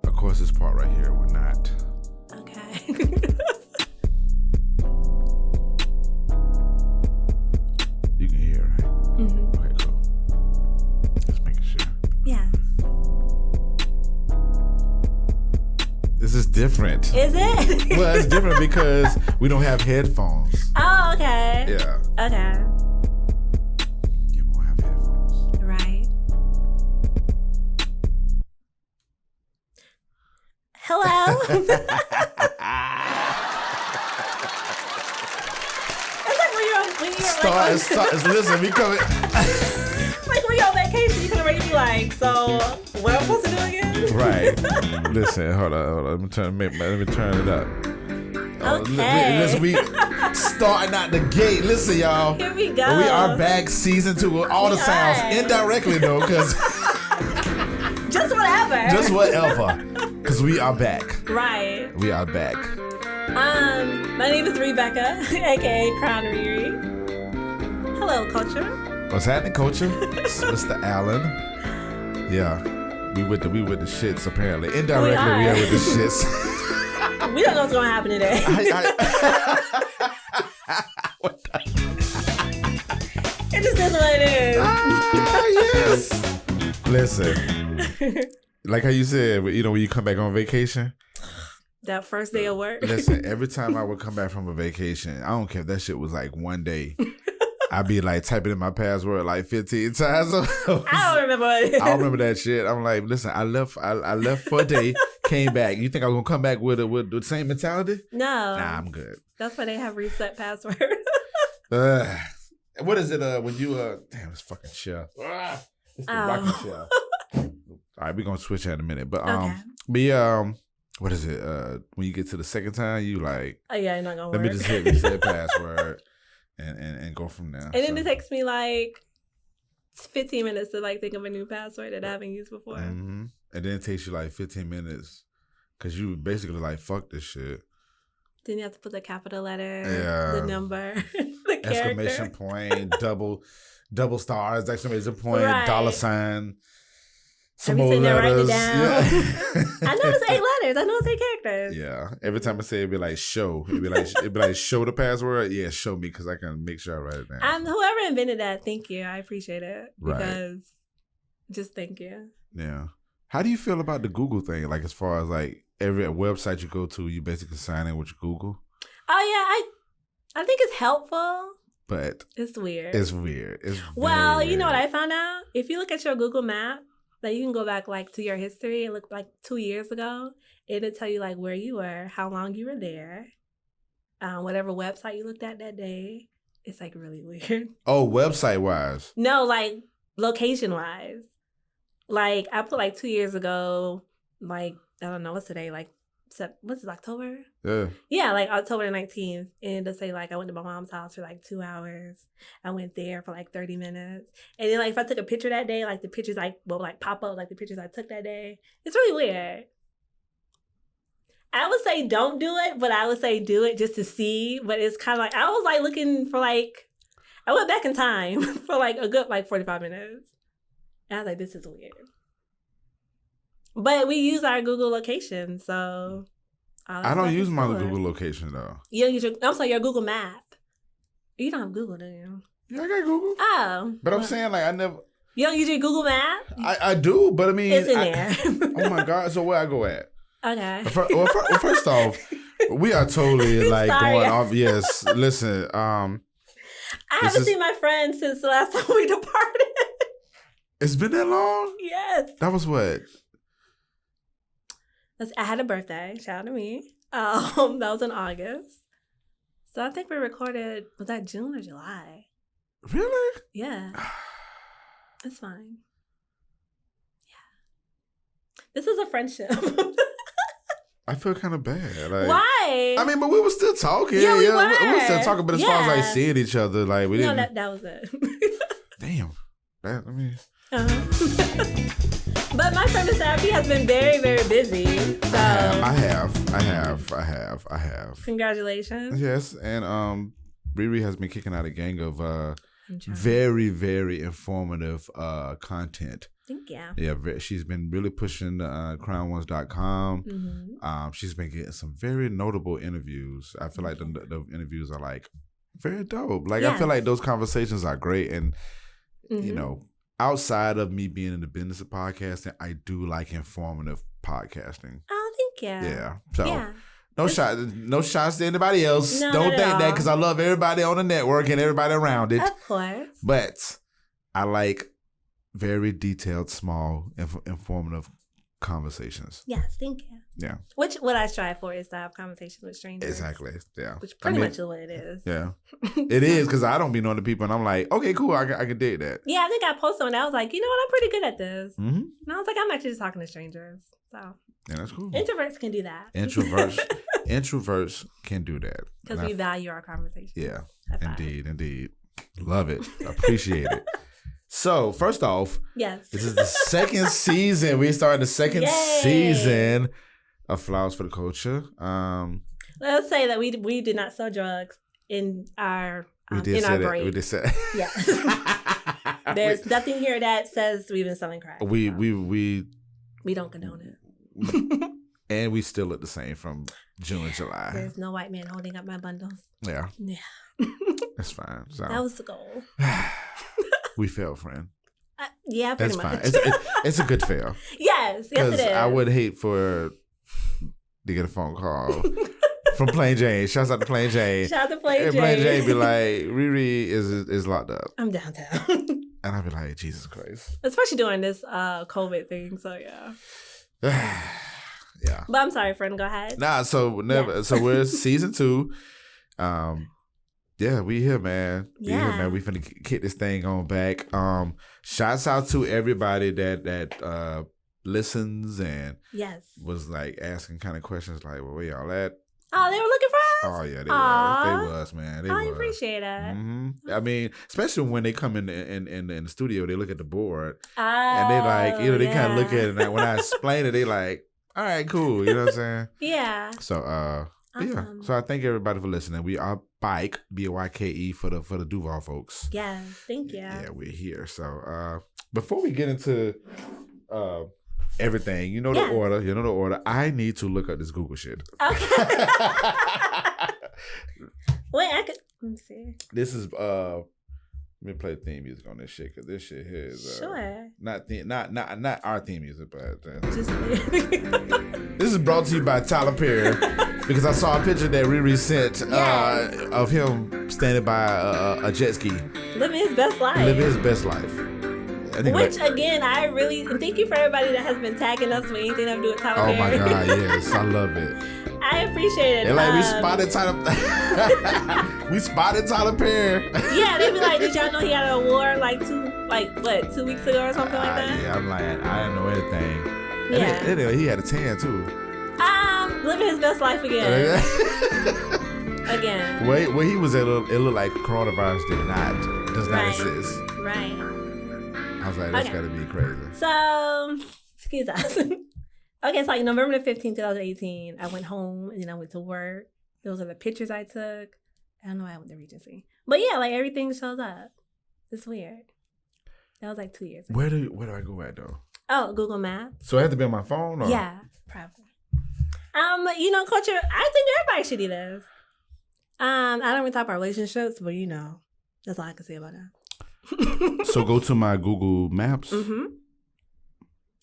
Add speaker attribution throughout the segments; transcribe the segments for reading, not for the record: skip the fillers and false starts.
Speaker 1: Of course, this part right here would not.
Speaker 2: Okay.
Speaker 1: You can hear, right?
Speaker 2: Mm-hmm.
Speaker 1: Okay, cool. Just making sure.
Speaker 2: Yeah.
Speaker 1: This is different.
Speaker 2: Is it?
Speaker 1: Well, it's different because we don't have headphones.
Speaker 2: Oh, okay.
Speaker 1: Yeah.
Speaker 2: Okay.
Speaker 1: You won't have headphones.
Speaker 2: Right. Hello. It's like when you're
Speaker 1: Listen, we coming.
Speaker 2: like when you're on vacation, you can already be like, so what am I supposed to do again?
Speaker 1: Right. Listen, hold on. Let me turn it up.
Speaker 2: Okay.
Speaker 1: Listen, we starting out the gate. Listen, y'all.
Speaker 2: Here we go.
Speaker 1: We are back, season 2 with all the sounds indirectly though, because
Speaker 2: just whatever.
Speaker 1: just whatever, because we are back.
Speaker 2: Right.
Speaker 1: We are back.
Speaker 2: My name is Rebecca, aka Crown ReRe. Hello, culture.
Speaker 1: What's happening, culture? It's Mr. Allen. Yeah, we with the shits apparently. Indirectly, we are with the shits.
Speaker 2: We don't know what's gonna happen today. It just is what it is.
Speaker 1: Yes. Listen, like how you said, you know, when you come back on vacation.
Speaker 2: That first day of work.
Speaker 1: Listen, every time I would come back from a vacation, I don't care if that shit was like one day. I'd be like typing in my password like 15 times.
Speaker 2: I don't remember what it is.
Speaker 1: I don't remember that shit. I'm like, listen, I left for a day, came back. You think I was gonna come back with the same mentality?
Speaker 2: No.
Speaker 1: Nah, I'm good.
Speaker 2: That's why they have reset password.
Speaker 1: What is it? When you damn, it's fucking chill. It's the rocking chill. All right, we're gonna switch in a minute, but
Speaker 2: Okay.
Speaker 1: what is it? When you get to the second time, you like,
Speaker 2: Oh yeah, you're not gonna
Speaker 1: let
Speaker 2: work.
Speaker 1: me just hit reset password and go from there.
Speaker 2: And then it takes me like 15 minutes to like think of a new password that I haven't used before.
Speaker 1: Mm-hmm. And then it takes you like 15 minutes because you basically like, fuck this shit.
Speaker 2: Then you have to put the capital letter,
Speaker 1: Yeah.
Speaker 2: the number, the
Speaker 1: Exclamation
Speaker 2: character.
Speaker 1: point, double stars, exclamation point,
Speaker 2: Right.
Speaker 1: $sign. Some
Speaker 2: Every
Speaker 1: more
Speaker 2: time they write it
Speaker 1: letters.
Speaker 2: down.
Speaker 1: Yeah.
Speaker 2: I know it's 8 letters. I know it's 8 characters.
Speaker 1: Yeah. Every time I say it'd be like show. It'd be like show the password. Yeah, show me because I can make sure I write it down.
Speaker 2: Whoever invented that, thank you. I appreciate it.
Speaker 1: Right.
Speaker 2: Because just thank you.
Speaker 1: Yeah. How do you feel about the Google thing? Like as far as like every website you go to, you basically sign in with your Google.
Speaker 2: Oh yeah, I think it's helpful.
Speaker 1: But
Speaker 2: It's weird.
Speaker 1: it's weird. It's
Speaker 2: Well,
Speaker 1: very
Speaker 2: you know what
Speaker 1: weird.
Speaker 2: I found out? If you look at your Google map, like you can go back like to your history and look like 2 years ago. It'll tell you like where you were, how long you were there, whatever website you looked at that day. It's like really weird.
Speaker 1: Oh, website wise.
Speaker 2: No, like location wise. Like I put like 2 years ago, like I don't know what's today, like what's it, October?
Speaker 1: Yeah.
Speaker 2: Yeah, like October 19th. And it'll say like I went to my mom's house for like 2 hours. I went there for like 30 minutes. And then like if I took a picture that day, like the pictures like will like pop up like the pictures I took that day. It's really weird. I would say don't do it, but I would say do it just to see. But it's kind of like I was like looking for like I went back in time for like a good like 45 minutes. And I was like, this is weird. But we use our Google location, so
Speaker 1: I don't use my Google location though.
Speaker 2: You don't use I'm sorry, your Google Map. You don't have Google, do you?
Speaker 1: Yeah, I got Google.
Speaker 2: Oh.
Speaker 1: But I'm saying like I never.
Speaker 2: You don't use your Google Map?
Speaker 1: I do, but I mean
Speaker 2: It's in there.
Speaker 1: Oh my God! So where I go at?
Speaker 2: Okay.
Speaker 1: Well, first off, we are totally like
Speaker 2: Sorry.
Speaker 1: going off. Yes, listen.
Speaker 2: I haven't seen my friends since the last time we departed.
Speaker 1: It's been that long.
Speaker 2: Yes.
Speaker 1: That was what?
Speaker 2: I had a birthday. Shout out to me. That was in August. So I think we recorded, was that June or July?
Speaker 1: Really?
Speaker 2: Yeah. It's fine. Yeah. This is a friendship.
Speaker 1: I feel kind of bad. Like,
Speaker 2: Why?
Speaker 1: I mean, but we were still talking.
Speaker 2: Yeah, we
Speaker 1: We were
Speaker 2: were.
Speaker 1: still talking, but as far as like seeing each other, like we
Speaker 2: No,
Speaker 1: didn't.
Speaker 2: that was it.
Speaker 1: Damn. That, I mean.
Speaker 2: Uh-huh. But my friend Mr. Happy has been very, very busy. So
Speaker 1: I have.
Speaker 2: Congratulations.
Speaker 1: Yes, and ReRe has been kicking out a gang of very, very informative content
Speaker 2: Thank you.
Speaker 1: Yeah, she's been really pushing crownones.com.
Speaker 2: Mm-hmm.
Speaker 1: She's been getting some very notable interviews. I feel like the interviews are like very dope. Like I feel like those conversations are great, and you know, outside of me being in the business of podcasting, I do like informative podcasting.
Speaker 2: Oh, thank you.
Speaker 1: Yeah. So no shots to anybody else.
Speaker 2: No,
Speaker 1: don't think that, because I love everybody on the network and everybody around it.
Speaker 2: Of course.
Speaker 1: But I like very detailed, small, informative conversations.
Speaker 2: Yes, thank you.
Speaker 1: Yeah.
Speaker 2: Which what I strive for is to have conversations with strangers.
Speaker 1: Exactly. Yeah.
Speaker 2: Which pretty much is what it is.
Speaker 1: Yeah. It is, because I don't be knowing the people, and I'm like, okay, cool, I can dig that.
Speaker 2: Yeah, I think I posted one. I was like, you know what, I'm pretty good at this.
Speaker 1: Mm-hmm.
Speaker 2: And I was like, I'm actually just talking to strangers. So
Speaker 1: yeah, that's cool.
Speaker 2: Introverts can do that.
Speaker 1: Introverts can do that.
Speaker 2: Because we value our conversation.
Speaker 1: Yeah. Indeed. Love it. Appreciate it. So, first off,
Speaker 2: yes,
Speaker 1: this is the second season. We started the second season of Flowers for the Culture.
Speaker 2: Let's say that we did not sell drugs in our break.
Speaker 1: We did say that.
Speaker 2: Yeah. There's nothing here that says we've been selling crack.
Speaker 1: We
Speaker 2: don't condone it.
Speaker 1: And we still look the same from June and July.
Speaker 2: There's no white man holding up my bundles.
Speaker 1: Yeah.
Speaker 2: Yeah.
Speaker 1: That's fine. So,
Speaker 2: that was the goal.
Speaker 1: We failed, friend.
Speaker 2: Yeah, pretty much.
Speaker 1: That's fine. It's a good fail.
Speaker 2: Yes, it is.
Speaker 1: I would hate to get a phone call from Plain Jane. Shouts out to Plain Jane.
Speaker 2: Shout out to Plain Jane.
Speaker 1: And Plain Jane be like, ReRe is locked up.
Speaker 2: I'm downtown.
Speaker 1: And I'd be like, Jesus Christ.
Speaker 2: Especially during this COVID thing, so yeah.
Speaker 1: Yeah.
Speaker 2: But I'm sorry, friend. Go ahead.
Speaker 1: Nah, so we're season 2. Yeah, we here, man. We finna kick this thing on back. Shouts out to everybody that listens and was like asking kind of questions like, well, where y'all at?
Speaker 2: Oh, they were looking for us?
Speaker 1: Oh yeah, they was, man.
Speaker 2: I appreciate it.
Speaker 1: Mm-hmm. I mean, especially when they come in the studio, they look at the board and they like, they kind of look at it. And when I explain it, they like, all right, cool. You know what I'm saying?
Speaker 2: Yeah.
Speaker 1: So
Speaker 2: awesome.
Speaker 1: So I thank everybody for listening. We are Bike, BYKE for the Duval folks.
Speaker 2: Yes, thank you.
Speaker 1: Yeah, we're here. So before we get into everything, the order. I need to look up this Google shit.
Speaker 2: Okay. Wait, let me see.
Speaker 1: This is let me play theme music on this shit, because this shit here is
Speaker 2: sure.
Speaker 1: Not our theme music, but
Speaker 2: just
Speaker 1: this is brought to you by Tyler Perry, because I saw a picture that ReRe sent of him standing by a jet ski,
Speaker 2: living his best life.
Speaker 1: Which
Speaker 2: again, I really thank you for everybody that has been tagging us with anything that have to do with Tyler Perry.
Speaker 1: Oh my God, yes, I love it.
Speaker 2: I appreciate it.
Speaker 1: And like we spotted Tyler Perry.
Speaker 2: Yeah, they be like, did y'all know he had an award 2 weeks ago or something like that?
Speaker 1: Yeah, I'm like, I didn't know anything.
Speaker 2: Yeah.
Speaker 1: And he had a tan too.
Speaker 2: Living his best life again. Again.
Speaker 1: Where he was at, it looked like coronavirus does not exist.
Speaker 2: Right.
Speaker 1: I was like, that's gotta be crazy.
Speaker 2: So, excuse us. Okay, so November the 15th, 2018, I went home and then I went to work. Those are the pictures I took. I don't know why I went to Regency. But yeah, everything shows up. It's weird. That was 2 years ago.
Speaker 1: Where do I go at though?
Speaker 2: Oh, Google Maps.
Speaker 1: So I have to be on my phone? Or?
Speaker 2: Yeah, probably. Culture, I think everybody should do this. I don't even talk about relationships, but that's all I can say about that.
Speaker 1: So go to my Google Maps.
Speaker 2: Mm-hmm.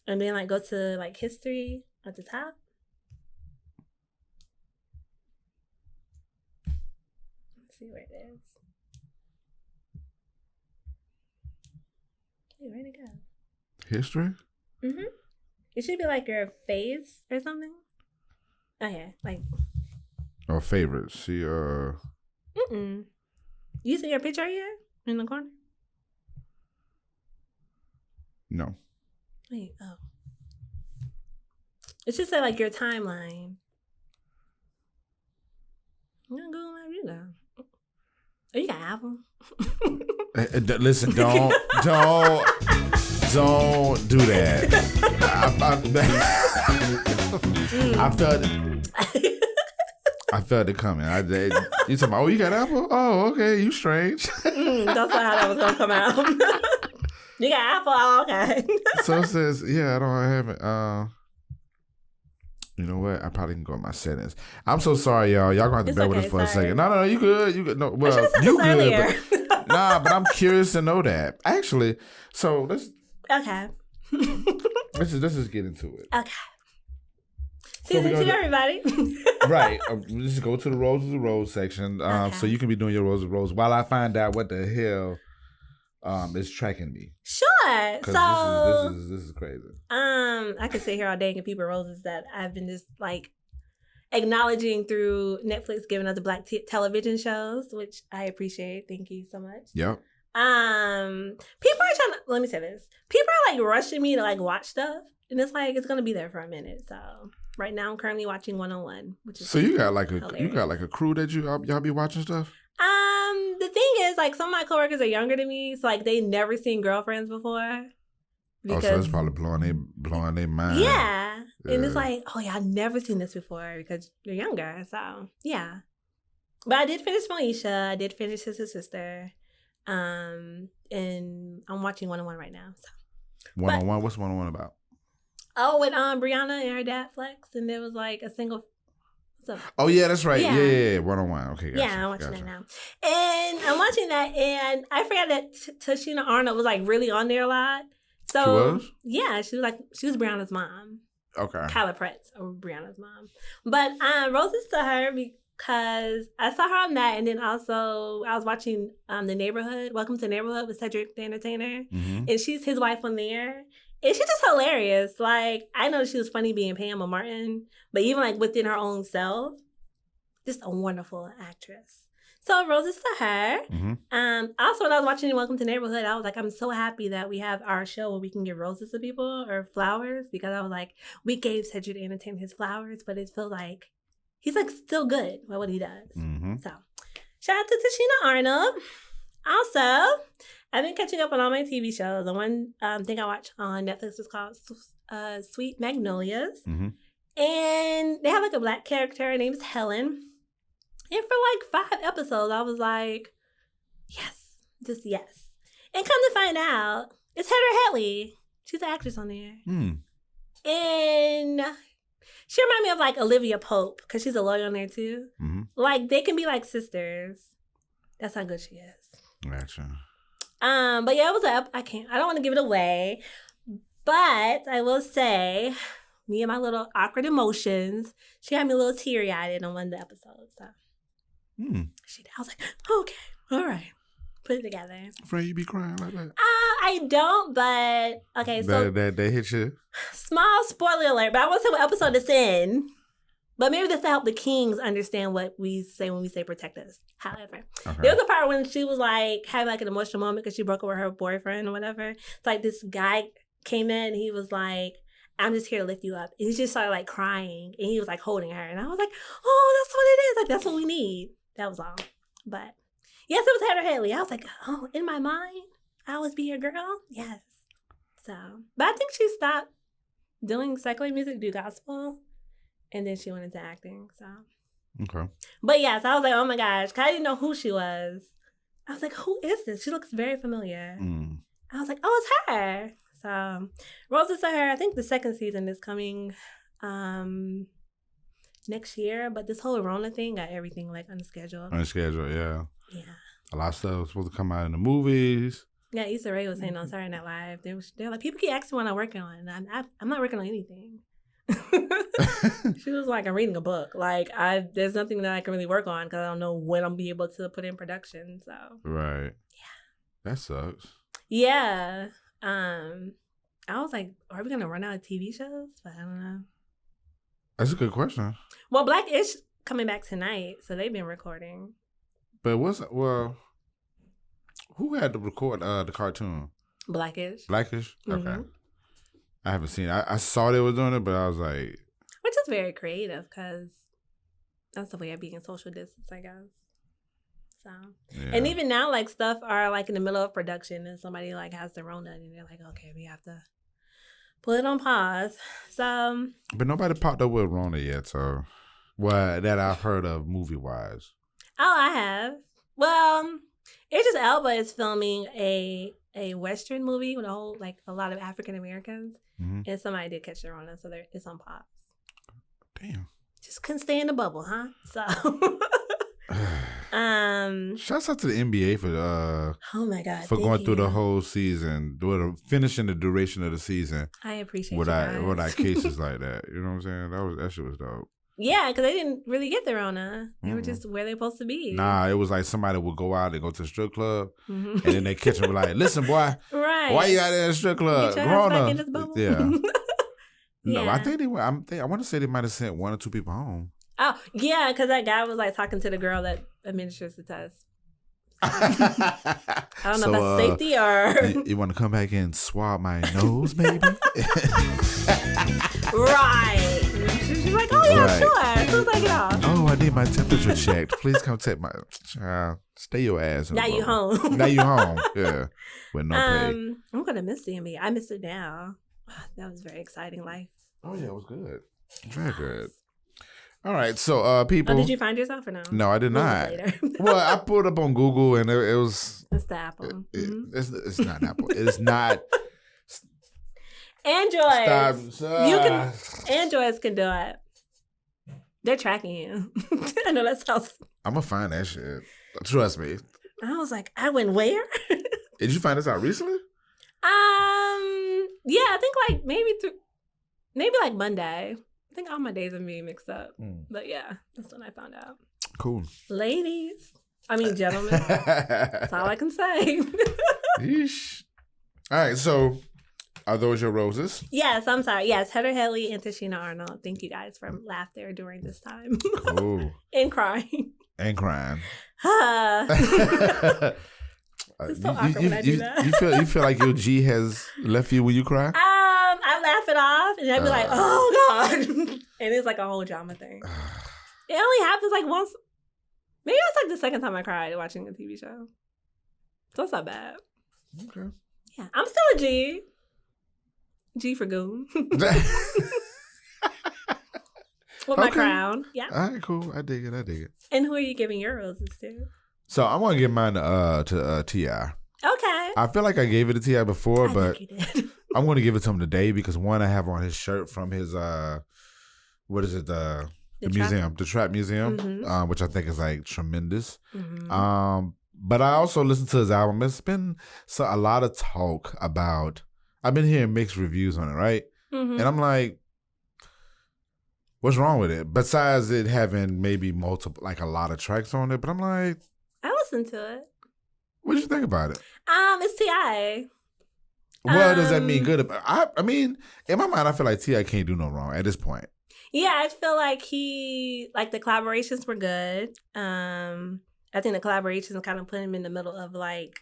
Speaker 2: And then go to history at the top. Let's see where it is. Hey, where'd it go?
Speaker 1: History?
Speaker 2: Mm-hmm. It should be your face or something. Oh yeah,
Speaker 1: or favorites. See,
Speaker 2: Mm-mm. You see your picture here in the corner?
Speaker 1: No.
Speaker 2: Wait, oh. It should say your timeline. I'm gonna Google my view now. Oh, you got Apple?
Speaker 1: Listen, don't do that. I felt it coming. You talking about, you got Apple? Oh, okay, you strange.
Speaker 2: That's not how that was gonna come out. You got Apple? Oh, okay.
Speaker 1: So it says, yeah, I haven't. You know what? I probably can go in my settings. I'm so sorry, y'all. Y'all gonna have to bear with us for a second. No, you good. You good. No, well, you good.
Speaker 2: Earlier.
Speaker 1: But I'm curious to know that. Actually, so let's.
Speaker 2: Okay.
Speaker 1: let's just get into it.
Speaker 2: Okay. Season 2, everybody.
Speaker 1: Right. Let's just go to the Rose of the Rose section. So you can be doing your Rose of the Rose while I find out what the hell is tracking me.
Speaker 2: Sure. So
Speaker 1: this is crazy.
Speaker 2: I could sit here all day and give people roses that I've been just like acknowledging through Netflix giving us the black television shows, which I appreciate. Thank you so much.
Speaker 1: Yep.
Speaker 2: People are trying to, let me say this. People are like rushing me to like watch stuff. And it's like, it's going to be there for a minute. So right now I'm currently watching 101, which is
Speaker 1: you got like a crew that y'all be watching stuff?
Speaker 2: The thing is, like, some of my coworkers are younger than me, so like they never seen Girlfriends before.
Speaker 1: So it's probably blowing their mind.
Speaker 2: Yeah. And it's like, oh yeah, I've never seen this before because you're younger. So yeah. But I did finish Moesha. I did finish His Sister. And I'm watching 101 right now. So
Speaker 1: 101? What's 101 about?
Speaker 2: Oh, with Brianna and her dad Flex, and there was like a single.
Speaker 1: Oh yeah, that's right. Yeah. 101. Okay. Gotcha.
Speaker 2: Yeah, I'm watching that now, and I'm watching that, and I forgot that Tashina Arnold was like really on there a lot. So
Speaker 1: she was?
Speaker 2: Yeah, she was Brianna's mom.
Speaker 1: Okay.
Speaker 2: Kyla Pratt's or Brianna's mom, but roses to her because I saw her on that, and then also I was watching The Neighborhood, Welcome to the Neighborhood with Cedric the Entertainer, and she's his wife on there. And she's just hilarious. Like, I know she was funny being Pam or Martin, but even like within her own self, just a wonderful actress. So roses to her. Also, when I was watching Welcome to Neighborhood, I was like, I'm so happy that we have our show where we can give roses to people or flowers, because I was like, we gave Cedric the Entertainer his flowers, but it feels like he's like still good at what he does. So shout out to Tashina Arnold. Also, I've been catching up on all my TV shows. The one thing I watched on Netflix was called Sweet Magnolias. And they have like a black character. Her name's Helen. And for like 5 episodes, I was like, yes, just yes. And come to find out, it's Heather Headley. She's an actress on there. And she reminded me of like Olivia Pope, because she's a lawyer on there too. Like, they can be like sisters. That's how good she is.
Speaker 1: Gotcha.
Speaker 2: But yeah, it was I don't want to give it away, but I will say, me and my little awkward emotions, she had me a little teary-eyed on one of the episodes. So I was like, okay, all right, put it together.
Speaker 1: Afraid you be crying like that?
Speaker 2: I don't, but okay. So
Speaker 1: that hit you.
Speaker 2: Small spoiler alert, but I won't say what episode it's in. But maybe this to help the kings understand what we say when we say protect us. However, there was a part when she was like having like an emotional moment because she broke up with her boyfriend or whatever. It's like this guy came in and he was like, I'm just here to lift you up. And he just started like crying and he was like holding her. And I was like, oh, that's what it is. Like, that's what we need. That was all. But yes, it was Heather Headley. I was like, oh, in my mind, I always be your girl. Yes. So, but I think she stopped doing secular music, do gospel. And then she went into acting, so.
Speaker 1: Okay.
Speaker 2: But yes, I was like, oh my gosh, 'cause I didn't know who she was. I was like, who is this? She looks very familiar. I was like, oh, it's her. So, roses to her. I think the 2nd season is coming next year, but this whole Rona thing got everything like unscheduled.
Speaker 1: Yeah.
Speaker 2: Yeah.
Speaker 1: A lot of stuff was supposed to come out in the movies.
Speaker 2: Yeah, Issa Rae was saying on Saturday Night Live, they're like, people keep asking what I'm working on, and I'm not working on anything. She was like, I'm reading a book. Like, there's nothing that I can really work on because I don't know when I'll be able to put in production. So
Speaker 1: right, yeah, that sucks.
Speaker 2: Yeah, I was like, are we gonna run out of TV shows? But I don't know.
Speaker 1: That's a good question.
Speaker 2: Well, Black-ish coming back tonight, so they've been recording.
Speaker 1: But who had to record the cartoon?
Speaker 2: Black-ish.
Speaker 1: Black-ish. Okay. I haven't seen it. I saw they were doing it, but I was like...
Speaker 2: Which is very creative, because that's the way of being social distance, I guess. So, yeah. And even now, like, stuff are, like, in the middle of production, and somebody, like, has the Rona, and they're like, okay, we have to put it on pause. So...
Speaker 1: But nobody popped up with Rona yet, so... Well, that I've heard of movie-wise.
Speaker 2: Oh, I have. Well, Idris Elba is filming a a Western movie with a lot of African Americans,
Speaker 1: Mm-hmm.
Speaker 2: and somebody did catch the Rona, so it's on pause.
Speaker 1: Damn.
Speaker 2: Just couldn't stay in the bubble, huh? So,
Speaker 1: Shouts out to the NBA for
Speaker 2: oh my God,
Speaker 1: for going through the whole season, finishing the duration of the season.
Speaker 2: I appreciate
Speaker 1: without cases like that. You know what I'm saying? That shit was dope.
Speaker 2: Yeah, because they didn't really get the Rona. They were just where they're supposed to be.
Speaker 1: Nah, it was like somebody would go out and go to the strip club, and then they catch them like, "Listen, boy,
Speaker 2: right?
Speaker 1: Why you out there in the strip club?
Speaker 2: Rona."
Speaker 1: Yeah.
Speaker 2: Yeah.
Speaker 1: No, I think I want to say they might have sent 1 or 2 people home.
Speaker 2: Oh yeah, because that guy was like talking to the girl that administers the test. I don't know if that's safety or
Speaker 1: you want to come back and swab my nose, maybe?
Speaker 2: Right. She's like, oh yeah, right. Sure. As soon as I get off.
Speaker 1: Oh, I need my temperature checked. Please come take my child. Stay your ass.
Speaker 2: Now you home.
Speaker 1: Now you home. Yeah. With no pay.
Speaker 2: I'm gonna miss the NBA. I miss it now. That was a very exciting life.
Speaker 1: Oh yeah, it was good. Very good. All right, so people.
Speaker 2: Oh, did you find yourself or no?
Speaker 1: No, I did not. Well, I pulled it up on Google and it was.
Speaker 2: It's the Apple.
Speaker 1: It's not Apple. It's not.
Speaker 2: Androids. Androids can do it. They're tracking you. I know that sounds.
Speaker 1: I'm gonna find that shit. Trust me.
Speaker 2: I was like, I went where?
Speaker 1: Did you find this out recently?
Speaker 2: Yeah, I think like maybe like Monday. I think all my days are being mixed up. But yeah, that's when I found out.
Speaker 1: Cool.
Speaker 2: Ladies. I mean, gentlemen. That's all I can say.
Speaker 1: Yeesh. All right, so are those your roses?
Speaker 2: Yes, I'm sorry. Yes, Heather Headley and Tashina Arnold. Thank you guys for laughter during this time.
Speaker 1: Ooh.
Speaker 2: And crying.
Speaker 1: And crying.
Speaker 2: It's so awkward when I do that.
Speaker 1: You feel like your G has left you when you cry?
Speaker 2: I laugh it off and I'd be like, oh God. And it's like a whole drama thing. It only happens like once. Maybe that's like the second time I cried watching a TV show. So it's not bad.
Speaker 1: Okay.
Speaker 2: Yeah. I'm still a G. G for goon. With my crown. Yeah.
Speaker 1: All right, cool. I dig it.
Speaker 2: And who are you giving your roses to?
Speaker 1: So I'm gonna give mine to T.I.
Speaker 2: Okay.
Speaker 1: I feel like I gave it to T.I. before, but
Speaker 2: think you did.
Speaker 1: I'm gonna give it to him today because one, I have on his shirt from his what is it, the museum, the Trap Museum, which I think is like tremendous. But I also listened to his album. It's been a lot of talk about. I've been hearing mixed reviews on it, right? And I'm like, what's wrong with it? Besides it having maybe multiple, like a lot of tracks on it, but I'm like,
Speaker 2: I listened to it.
Speaker 1: What did you think about it?
Speaker 2: It's T.I.
Speaker 1: What does that mean? Good. I mean, in my mind, I feel like T.I. can't do no wrong at this point.
Speaker 2: Yeah, I feel like the collaborations were good. I think the collaborations kind of put him in the middle of like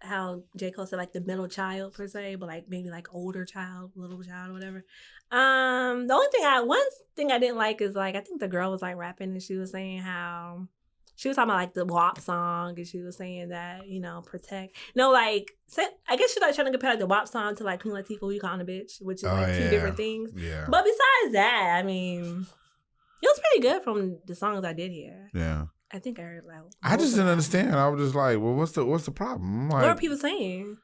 Speaker 2: how J. Cole said, like the middle child per se, but like maybe like older child, little child, or whatever. One thing I didn't like is like I think the girl was like rapping and she was saying how she was talking about like the WAP song and she was saying that, protect. No, like I guess she's like trying to compare like the WAP song to like Queen Latifah, Who You Calling a Bitch, which is two different things.
Speaker 1: Yeah.
Speaker 2: But besides that, I mean, it was pretty good from the songs I did hear.
Speaker 1: Yeah.
Speaker 2: I think I heard like.
Speaker 1: I just didn't understand. I was just like, well, what's the problem? Like,
Speaker 2: what are people saying?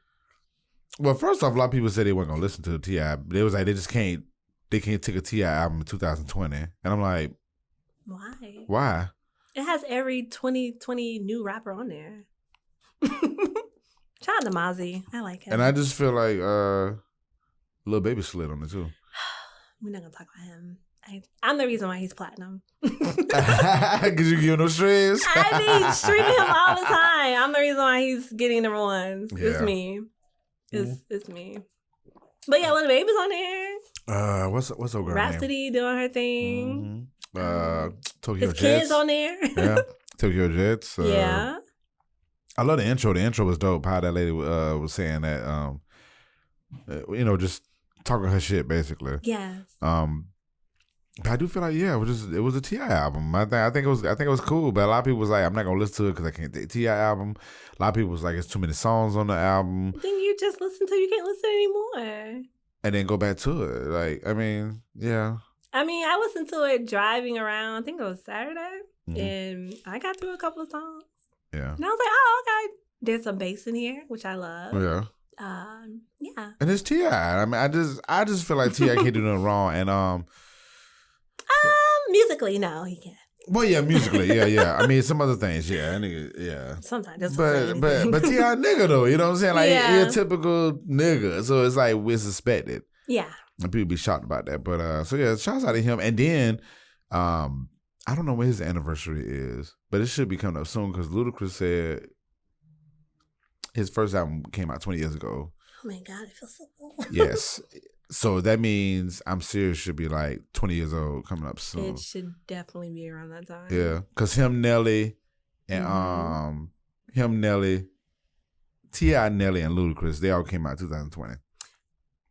Speaker 1: Well, first off, a lot of people said they weren't gonna listen to the T.I. They was like they can't take a T.I. album in 2020, and I'm like, why?
Speaker 2: It has every 2020 new rapper on there. Shout out to Mozzie. I like him.
Speaker 1: And I just feel like Lil Baby slid on it too.
Speaker 2: We're not gonna talk about him. I'm the reason why he's platinum.
Speaker 1: Because you give him no strings.
Speaker 2: I be streaming him all the time. I'm the reason why he's getting number ones. Yeah. It's me. It's me. But yeah, Lil Baby's on there.
Speaker 1: What's her girl
Speaker 2: Rhapsody
Speaker 1: name?
Speaker 2: doing her thing.
Speaker 1: Tokyo
Speaker 2: his
Speaker 1: Jets.
Speaker 2: Kids on there.
Speaker 1: Yeah, Tokyo Jets.
Speaker 2: Yeah.
Speaker 1: I love the intro. The intro was dope. How that lady was saying that, just talking her shit basically.
Speaker 2: Yes.
Speaker 1: I do feel like it was a T.I. album. I think it was cool, but a lot of people was like, I'm not gonna listen to it because I can't take T.I. album. A lot of people was like, it's too many songs on the album.
Speaker 2: Then you just listen to it. You can't listen anymore.
Speaker 1: And then go back to it. Like, I mean, yeah.
Speaker 2: I mean, I listened to it driving around. I think it was Saturday, and I got through a couple of songs.
Speaker 1: Yeah.
Speaker 2: And I was like, oh, okay, There's some bass in here, which I love.
Speaker 1: Yeah.
Speaker 2: Yeah.
Speaker 1: And it's T.I. I mean, I just feel like T.I. can't do nothing wrong. And
Speaker 2: musically, no, he can't.
Speaker 1: well, yeah, musically, yeah. I mean, some other things, yeah, nigga, yeah.
Speaker 2: Sometimes,
Speaker 1: but T.I. nigga though, you know what I'm saying? Like he a typical nigga, so it's like we're suspected.
Speaker 2: Yeah.
Speaker 1: And people be shocked about that, but so yeah, shouts out to him. And then, I don't know when his anniversary is, but it should be coming up soon because Ludacris said his first album came out 20 years ago.
Speaker 2: Oh my God, it feels so old.
Speaker 1: Yes. So that means I'm serious should be like 20 years old coming up soon.
Speaker 2: It should definitely be around that time.
Speaker 1: Yeah. Cause him, Nelly, and T.I., Nelly, and Ludacris, they all came out 2020.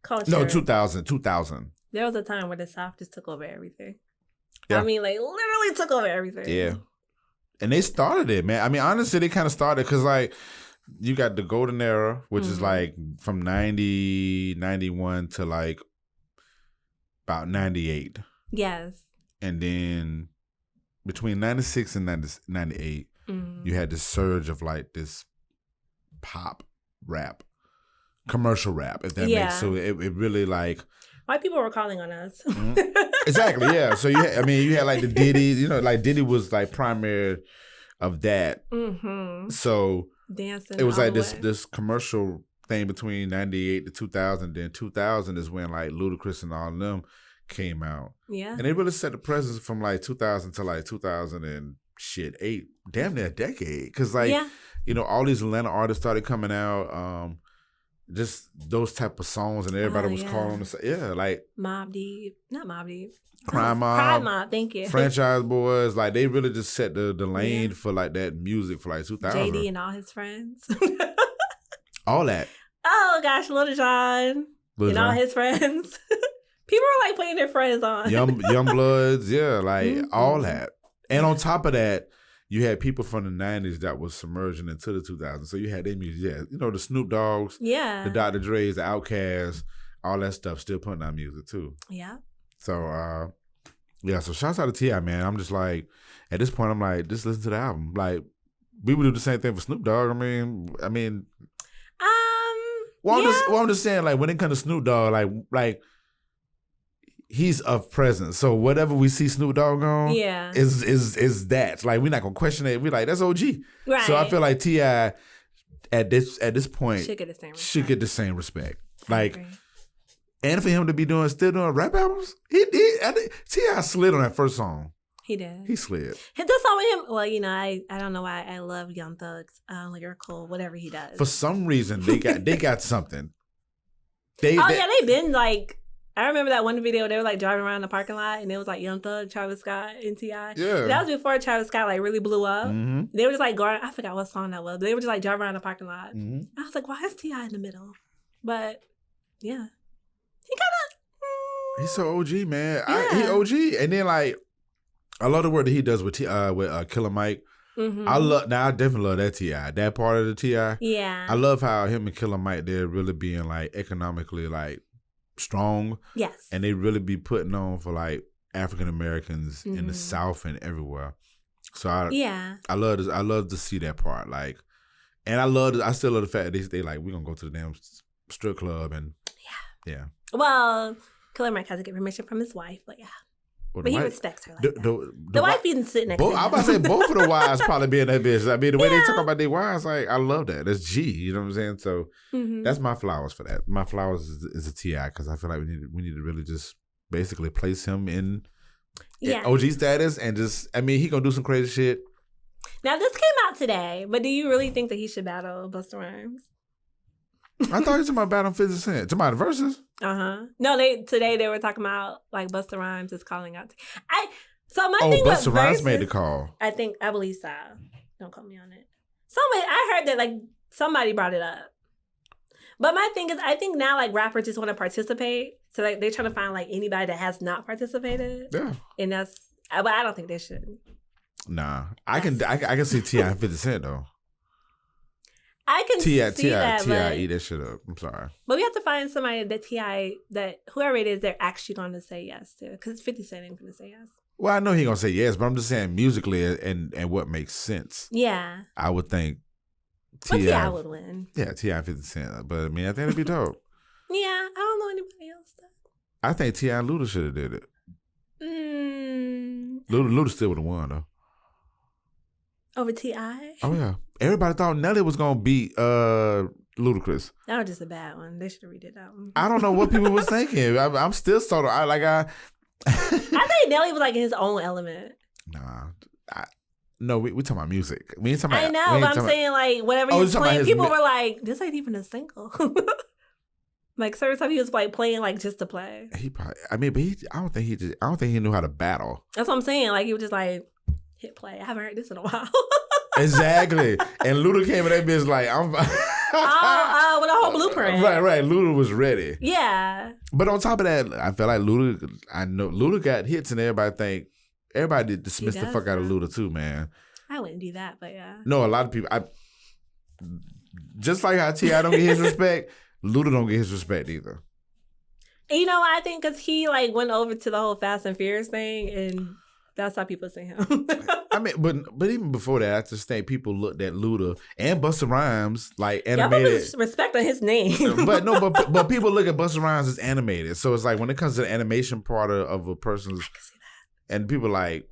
Speaker 2: Culture.
Speaker 1: No, 2000.
Speaker 2: There was a time where the South just took over everything.
Speaker 1: Yeah.
Speaker 2: I mean, like literally took over everything.
Speaker 1: Yeah. And they started it, man. I mean, honestly, they kind of started because like you got the golden era, which is like from 90, 91 to like about 98.
Speaker 2: Yes.
Speaker 1: And then between 96 and 98, you had this surge of like this pop rap, commercial rap, if that makes so it really like
Speaker 2: white people were calling on us.
Speaker 1: Exactly, yeah. So you had like the Diddy, you know, like Diddy was like primary of that. So
Speaker 2: dancing.
Speaker 1: It was like this commercial thing between 98 to 2000. Then 2000 is when like Ludacris and all of them came out. Yeah. And they really set the presence from like 2000 to like 2008, damn near a decade. Because like, you know, all these Atlanta artists started coming out. Just those type of songs, and everybody was calling them. Like
Speaker 2: Mobb Deep, not Mobb Deep.
Speaker 1: Crime Mob,
Speaker 2: thank you.
Speaker 1: Franchise Boys, like they really just set the lane for like that music for like 2000.
Speaker 2: JD and all his friends.
Speaker 1: All that.
Speaker 2: Oh gosh, Lil Jon and all his friends. People were like putting their friends on.
Speaker 1: Young Bloods, like all that. And on top of that, you had people from the 90s that was submerging into the 2000s. So you had their music, you know, the Snoop Dogg's, the Dr. Dre's, the Outkast, all that stuff still putting out music too. Yeah. So, so shouts out to T.I., man. I'm just like, at this point, I'm like, just listen to the album. Like, we would do the same thing for Snoop Dogg. I'm just saying, like, when it comes to Snoop Dogg, like, he's of presence. So whatever we see Snoop Dogg on, is that. Like, we're not gonna question it. We're like, that's OG. Right. So I feel like T.I. at this point should get the same respect. Like. And for him to be still doing rap albums, he did. I think T.I. slid on that first song.
Speaker 2: He did.
Speaker 1: He slid.
Speaker 2: Hit the song with him. Well, you know, I don't know why I love Young Thug's lyrical, whatever he does.
Speaker 1: For some reason, they got something.
Speaker 2: They've been like. I remember that one video. They were like driving around the parking lot, and it was like Young Thug, Travis Scott, and T.I. Yeah, that was before Travis Scott like really blew up. They were just like going. I forgot what song that was. But they were just like driving around the parking lot. I was like, why is T.I. in the middle? But yeah.
Speaker 1: He's so OG, man. He OG, and then like I love the work that he does with Killer Mike. I definitely love that T.I. That part of the T.I. Yeah, I love how him and Killer Mike they're really being like economically like strong. Yes, and they really be putting on for like African Americans in the South and everywhere. So I love this. I love to see that part. Like, and I still love the fact that they like we're gonna go to the damn strip club and yeah.
Speaker 2: Well, Killer Mike has to get permission from his wife, but but he respects her like that. The wife even sitting next to him.
Speaker 1: I'm about to say both of the wives probably be in that bitch. I mean, the way they talk about their wives, like I love that. That's G. You know what I'm saying? So that's my flowers for that. My flowers is a T.I. because I feel like we need to really just basically place him in OG status and just. I mean, he gonna do some crazy shit.
Speaker 2: Now this came out today, but do you really think that he should battle Busta Rhymes?
Speaker 1: I thought you were talking about battling 50 Cent. Talking about the verses?
Speaker 2: No, today they were talking about like Busta Rhymes is calling out. So my thing was
Speaker 1: Busta Rhymes made the call.
Speaker 2: I believe so. Don't quote me on it. I heard that like somebody brought it up. But my thing is, I think now like rappers just want to participate, so like they're trying to find like anybody that has not participated. Yeah, and but I don't think they should.
Speaker 1: Nah, I can see T.I. and 50 Cent though.
Speaker 2: I can see that.
Speaker 1: T.I. eat that shit up. I'm sorry.
Speaker 2: But we have to find somebody that T.I. that whoever it is, they're actually going to say yes to. Because 50 Cent ain't going to say yes.
Speaker 1: Well, I know he's going to say yes, but I'm just saying musically and what makes sense. Yeah. I would think
Speaker 2: But T.I. would win.
Speaker 1: Yeah, T.I. and 50 Cent. But I mean, I think it'd be dope.
Speaker 2: Yeah, I don't know anybody else though.
Speaker 1: I think T.I. and Luda should have did it. Luda still would have won though.
Speaker 2: Over T.I.?
Speaker 1: Oh yeah. Everybody thought Nelly was gonna beat Ludacris.
Speaker 2: That was just a bad one. They should have redid that one.
Speaker 1: I don't know what people was thinking. I'm still sort of I
Speaker 2: think Nelly was like in his own element.
Speaker 1: Nah. No, we talking about music. We ain't talking about.
Speaker 2: I know, but I'm saying like whatever he was playing, people were like, "This ain't even a single." Like certain time he was like playing like just to play.
Speaker 1: He probably. I mean, but I don't think he knew how to battle.
Speaker 2: That's what I'm saying. Like he was just like hit play. I haven't heard this in a while.
Speaker 1: Exactly. And Luda came in that bitch like I'm.
Speaker 2: With a whole blueprint.
Speaker 1: Right. Luda was ready.
Speaker 2: Yeah.
Speaker 1: But on top of that, I feel like Luda. I know Luda got hits, and everybody dismiss the fuck out of Luda too, man.
Speaker 2: I wouldn't do that, but yeah.
Speaker 1: No, a lot of people. Just like how T.I. don't get his respect, Luda don't get his respect either.
Speaker 2: And you know what? I think because he like went over to the whole Fast and Furious thing, and that's how people see him.
Speaker 1: I mean, but even before that, I just think people looked at Luda and Busta Rhymes like animated.
Speaker 2: Yeah, respect on his name.
Speaker 1: but people look at Busta Rhymes as animated. So it's like when it comes to the animation part of a person's, and people like,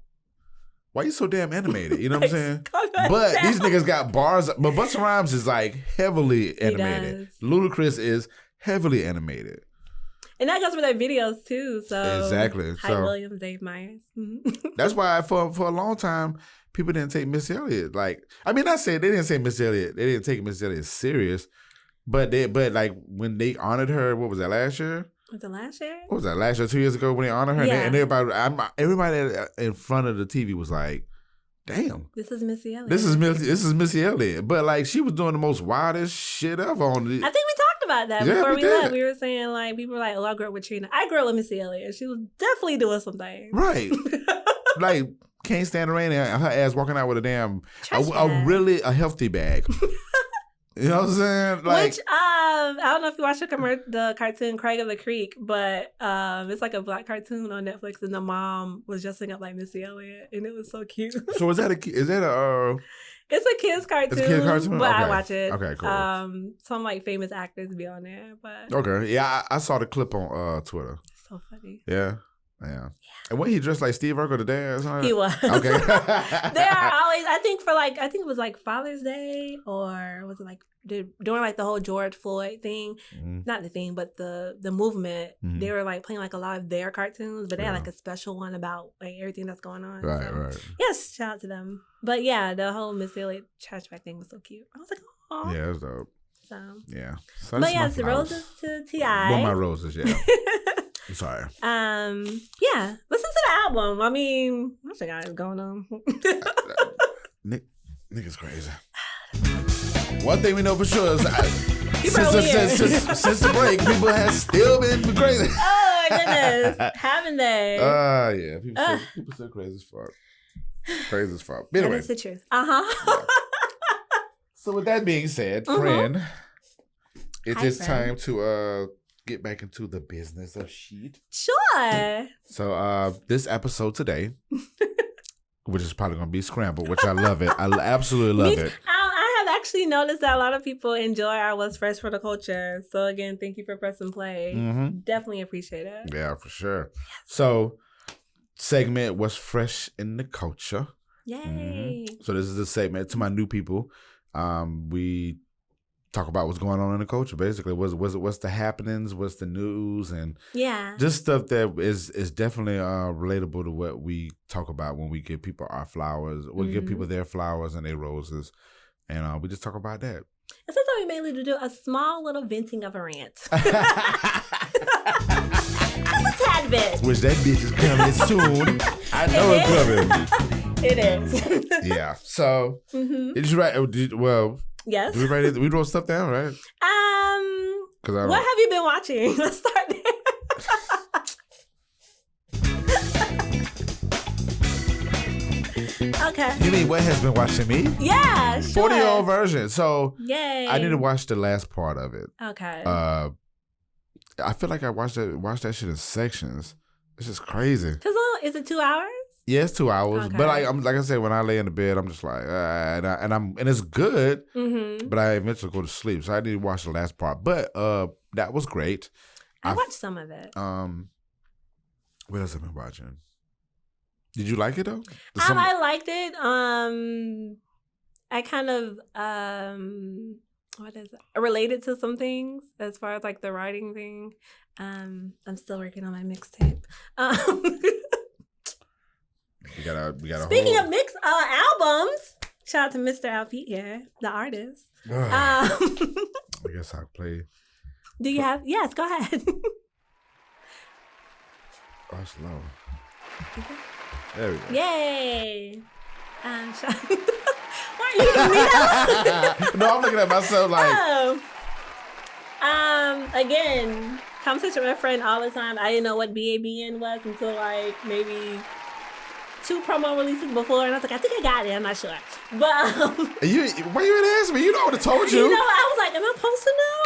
Speaker 1: why you so damn animated? You know what I'm saying? But these niggas got bars. But Busta Rhymes is like heavily animated. Ludacris is heavily animated.
Speaker 2: And that goes for their videos too. So
Speaker 1: exactly.
Speaker 2: Hype Williams, Dave Myers.
Speaker 1: That's why for a long time people didn't take Missy Elliott. Like, I mean, I said they didn't say Missy Elliott. They didn't take Missy Elliott serious. But like when they honored her, what was that, last year?
Speaker 2: Was it last year?
Speaker 1: What was that, last year, 2 years ago when they honored her?
Speaker 2: Yeah.
Speaker 1: And everybody in front of the TV was like, damn.
Speaker 2: This is Missy Elliott.
Speaker 1: This is Missy Elliott. But like she was doing the most wildest shit ever on the.
Speaker 2: I think we talked about that before we left. We were saying like people were like, "Oh, I grew up with Trina. I grew up with Missy Elliott. She was definitely doing some things."
Speaker 1: Right. Like can't stand the rain and her ass walking out with a damn a healthy bag. You know what I'm saying? Like,
Speaker 2: which I don't know if you watched the cartoon Craig of the Creek, but it's like a black cartoon on Netflix, and the mom was dressing up like Missy Elliott, and it was so cute.
Speaker 1: So is that a?
Speaker 2: It's a kid's cartoon.
Speaker 1: It's a kid's cartoon,
Speaker 2: but
Speaker 1: okay.
Speaker 2: I watch it.
Speaker 1: Okay, cool.
Speaker 2: Some like famous actors be on there, but
Speaker 1: okay, yeah, I saw the clip on Twitter.
Speaker 2: So funny.
Speaker 1: Yeah. And when he dressed like Steve Urkel the dad or something?
Speaker 2: He was.
Speaker 1: Okay.
Speaker 2: They are always, I think it was like Father's Day, or was it like during like the whole George Floyd thing, not the thing, but the movement, they were like playing like a lot of their cartoons, but they had like a special one about like everything that's going on.
Speaker 1: Right.
Speaker 2: Yes, shout out to them. But yeah, the whole Missy Elliott trash bag thing was so cute. I was like, oh.
Speaker 1: Yeah, that's dope.
Speaker 2: So.
Speaker 1: Yeah.
Speaker 2: But yeah, it's roses to T.I.
Speaker 1: One of my roses, yeah. I'm sorry.
Speaker 2: Yeah. Listen to the album. I mean, what's the guy going on?
Speaker 1: Nigga's crazy. One thing we know for sure is since the break, people have still been crazy.
Speaker 2: Oh my goodness. Haven't they?
Speaker 1: Yeah. People still crazy as fuck. Crazy as fuck. But anyway.
Speaker 2: That's the truth. Uh-huh.
Speaker 1: Yeah. So with that being said, friend, it is time to get back into the business of shit.
Speaker 2: Sure.
Speaker 1: So this episode today, which is probably going to be scrambled, which I love it. I absolutely love it.
Speaker 2: I have actually noticed that a lot of people enjoy our What's Fresh for the Culture. So again, thank you for pressing play. Definitely appreciate it.
Speaker 1: Yeah, for sure. So segment What's Fresh in the Culture.
Speaker 2: Yay.
Speaker 1: So this is a segment to my new people. We talk about what's going on in the culture, basically. What's the happenings, what's the news, and just stuff that is definitely relatable to what we talk about when we give people our flowers. We give people their flowers and their roses, and we just talk about that.
Speaker 2: And sometimes we mainly do a small little venting of a rant. Just a tad bit.
Speaker 1: Which that bitch is coming soon. I know it's coming.
Speaker 2: It is.
Speaker 1: Yeah. So, did you write? Well.
Speaker 2: Yes.
Speaker 1: We wrote stuff down, right?
Speaker 2: What have you been watching? Let's start there. Okay.
Speaker 1: You mean what has been watching me?
Speaker 2: Yeah, sure.
Speaker 1: 40-year-old version. So
Speaker 2: yay.
Speaker 1: I need to watch the last part of it.
Speaker 2: Okay.
Speaker 1: I feel like I watched that shit in sections. It's just crazy.
Speaker 2: Is it 2 hours?
Speaker 1: Yeah, it's 2 hours.
Speaker 2: Okay.
Speaker 1: But like I said, when I lay in the bed, I'm just like, and it's good.
Speaker 2: Mm-hmm.
Speaker 1: But I eventually go to sleep, so I need to watch the last part. But that was great.
Speaker 2: I watched some of it.
Speaker 1: What else have I been watching? Did you like it though?
Speaker 2: I liked it. I kind of what is it? Related to some things as far as like the writing thing. I'm still working on my mixtape.
Speaker 1: We got
Speaker 2: Speaking of mix albums, shout out to Mr. Alpete here, the artist.
Speaker 1: I guess I'll play.
Speaker 2: Do you have? Yes, go ahead.
Speaker 1: Oh, slow. There we go.
Speaker 2: Yay! Why are you giving me that?
Speaker 1: No, I'm looking at myself like.
Speaker 2: Again, conversation with my friend all the time. I didn't know what BABN was until like maybe 2 promo releases before, and I was like, I think I got it. I'm not sure, but
Speaker 1: why you didn't ask me? You know, I would have told you.
Speaker 2: You know, I was like, am I supposed to know?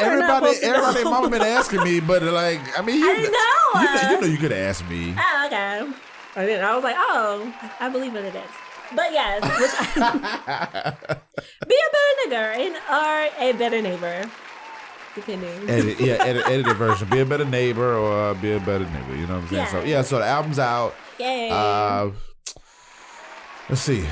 Speaker 1: Everybody, mama been asking me, but like, I mean,
Speaker 2: I didn't know.
Speaker 1: You know, you could ask me.
Speaker 2: Oh, okay. I didn't. I was like, oh, I believe what it is. But yes, be a better nigger or a better neighbor, depending.
Speaker 1: Edited version. Be a better neighbor or be a better nigger. You know what I'm saying?
Speaker 2: Yeah.
Speaker 1: So the album's out.
Speaker 2: Yay.
Speaker 1: Let's see.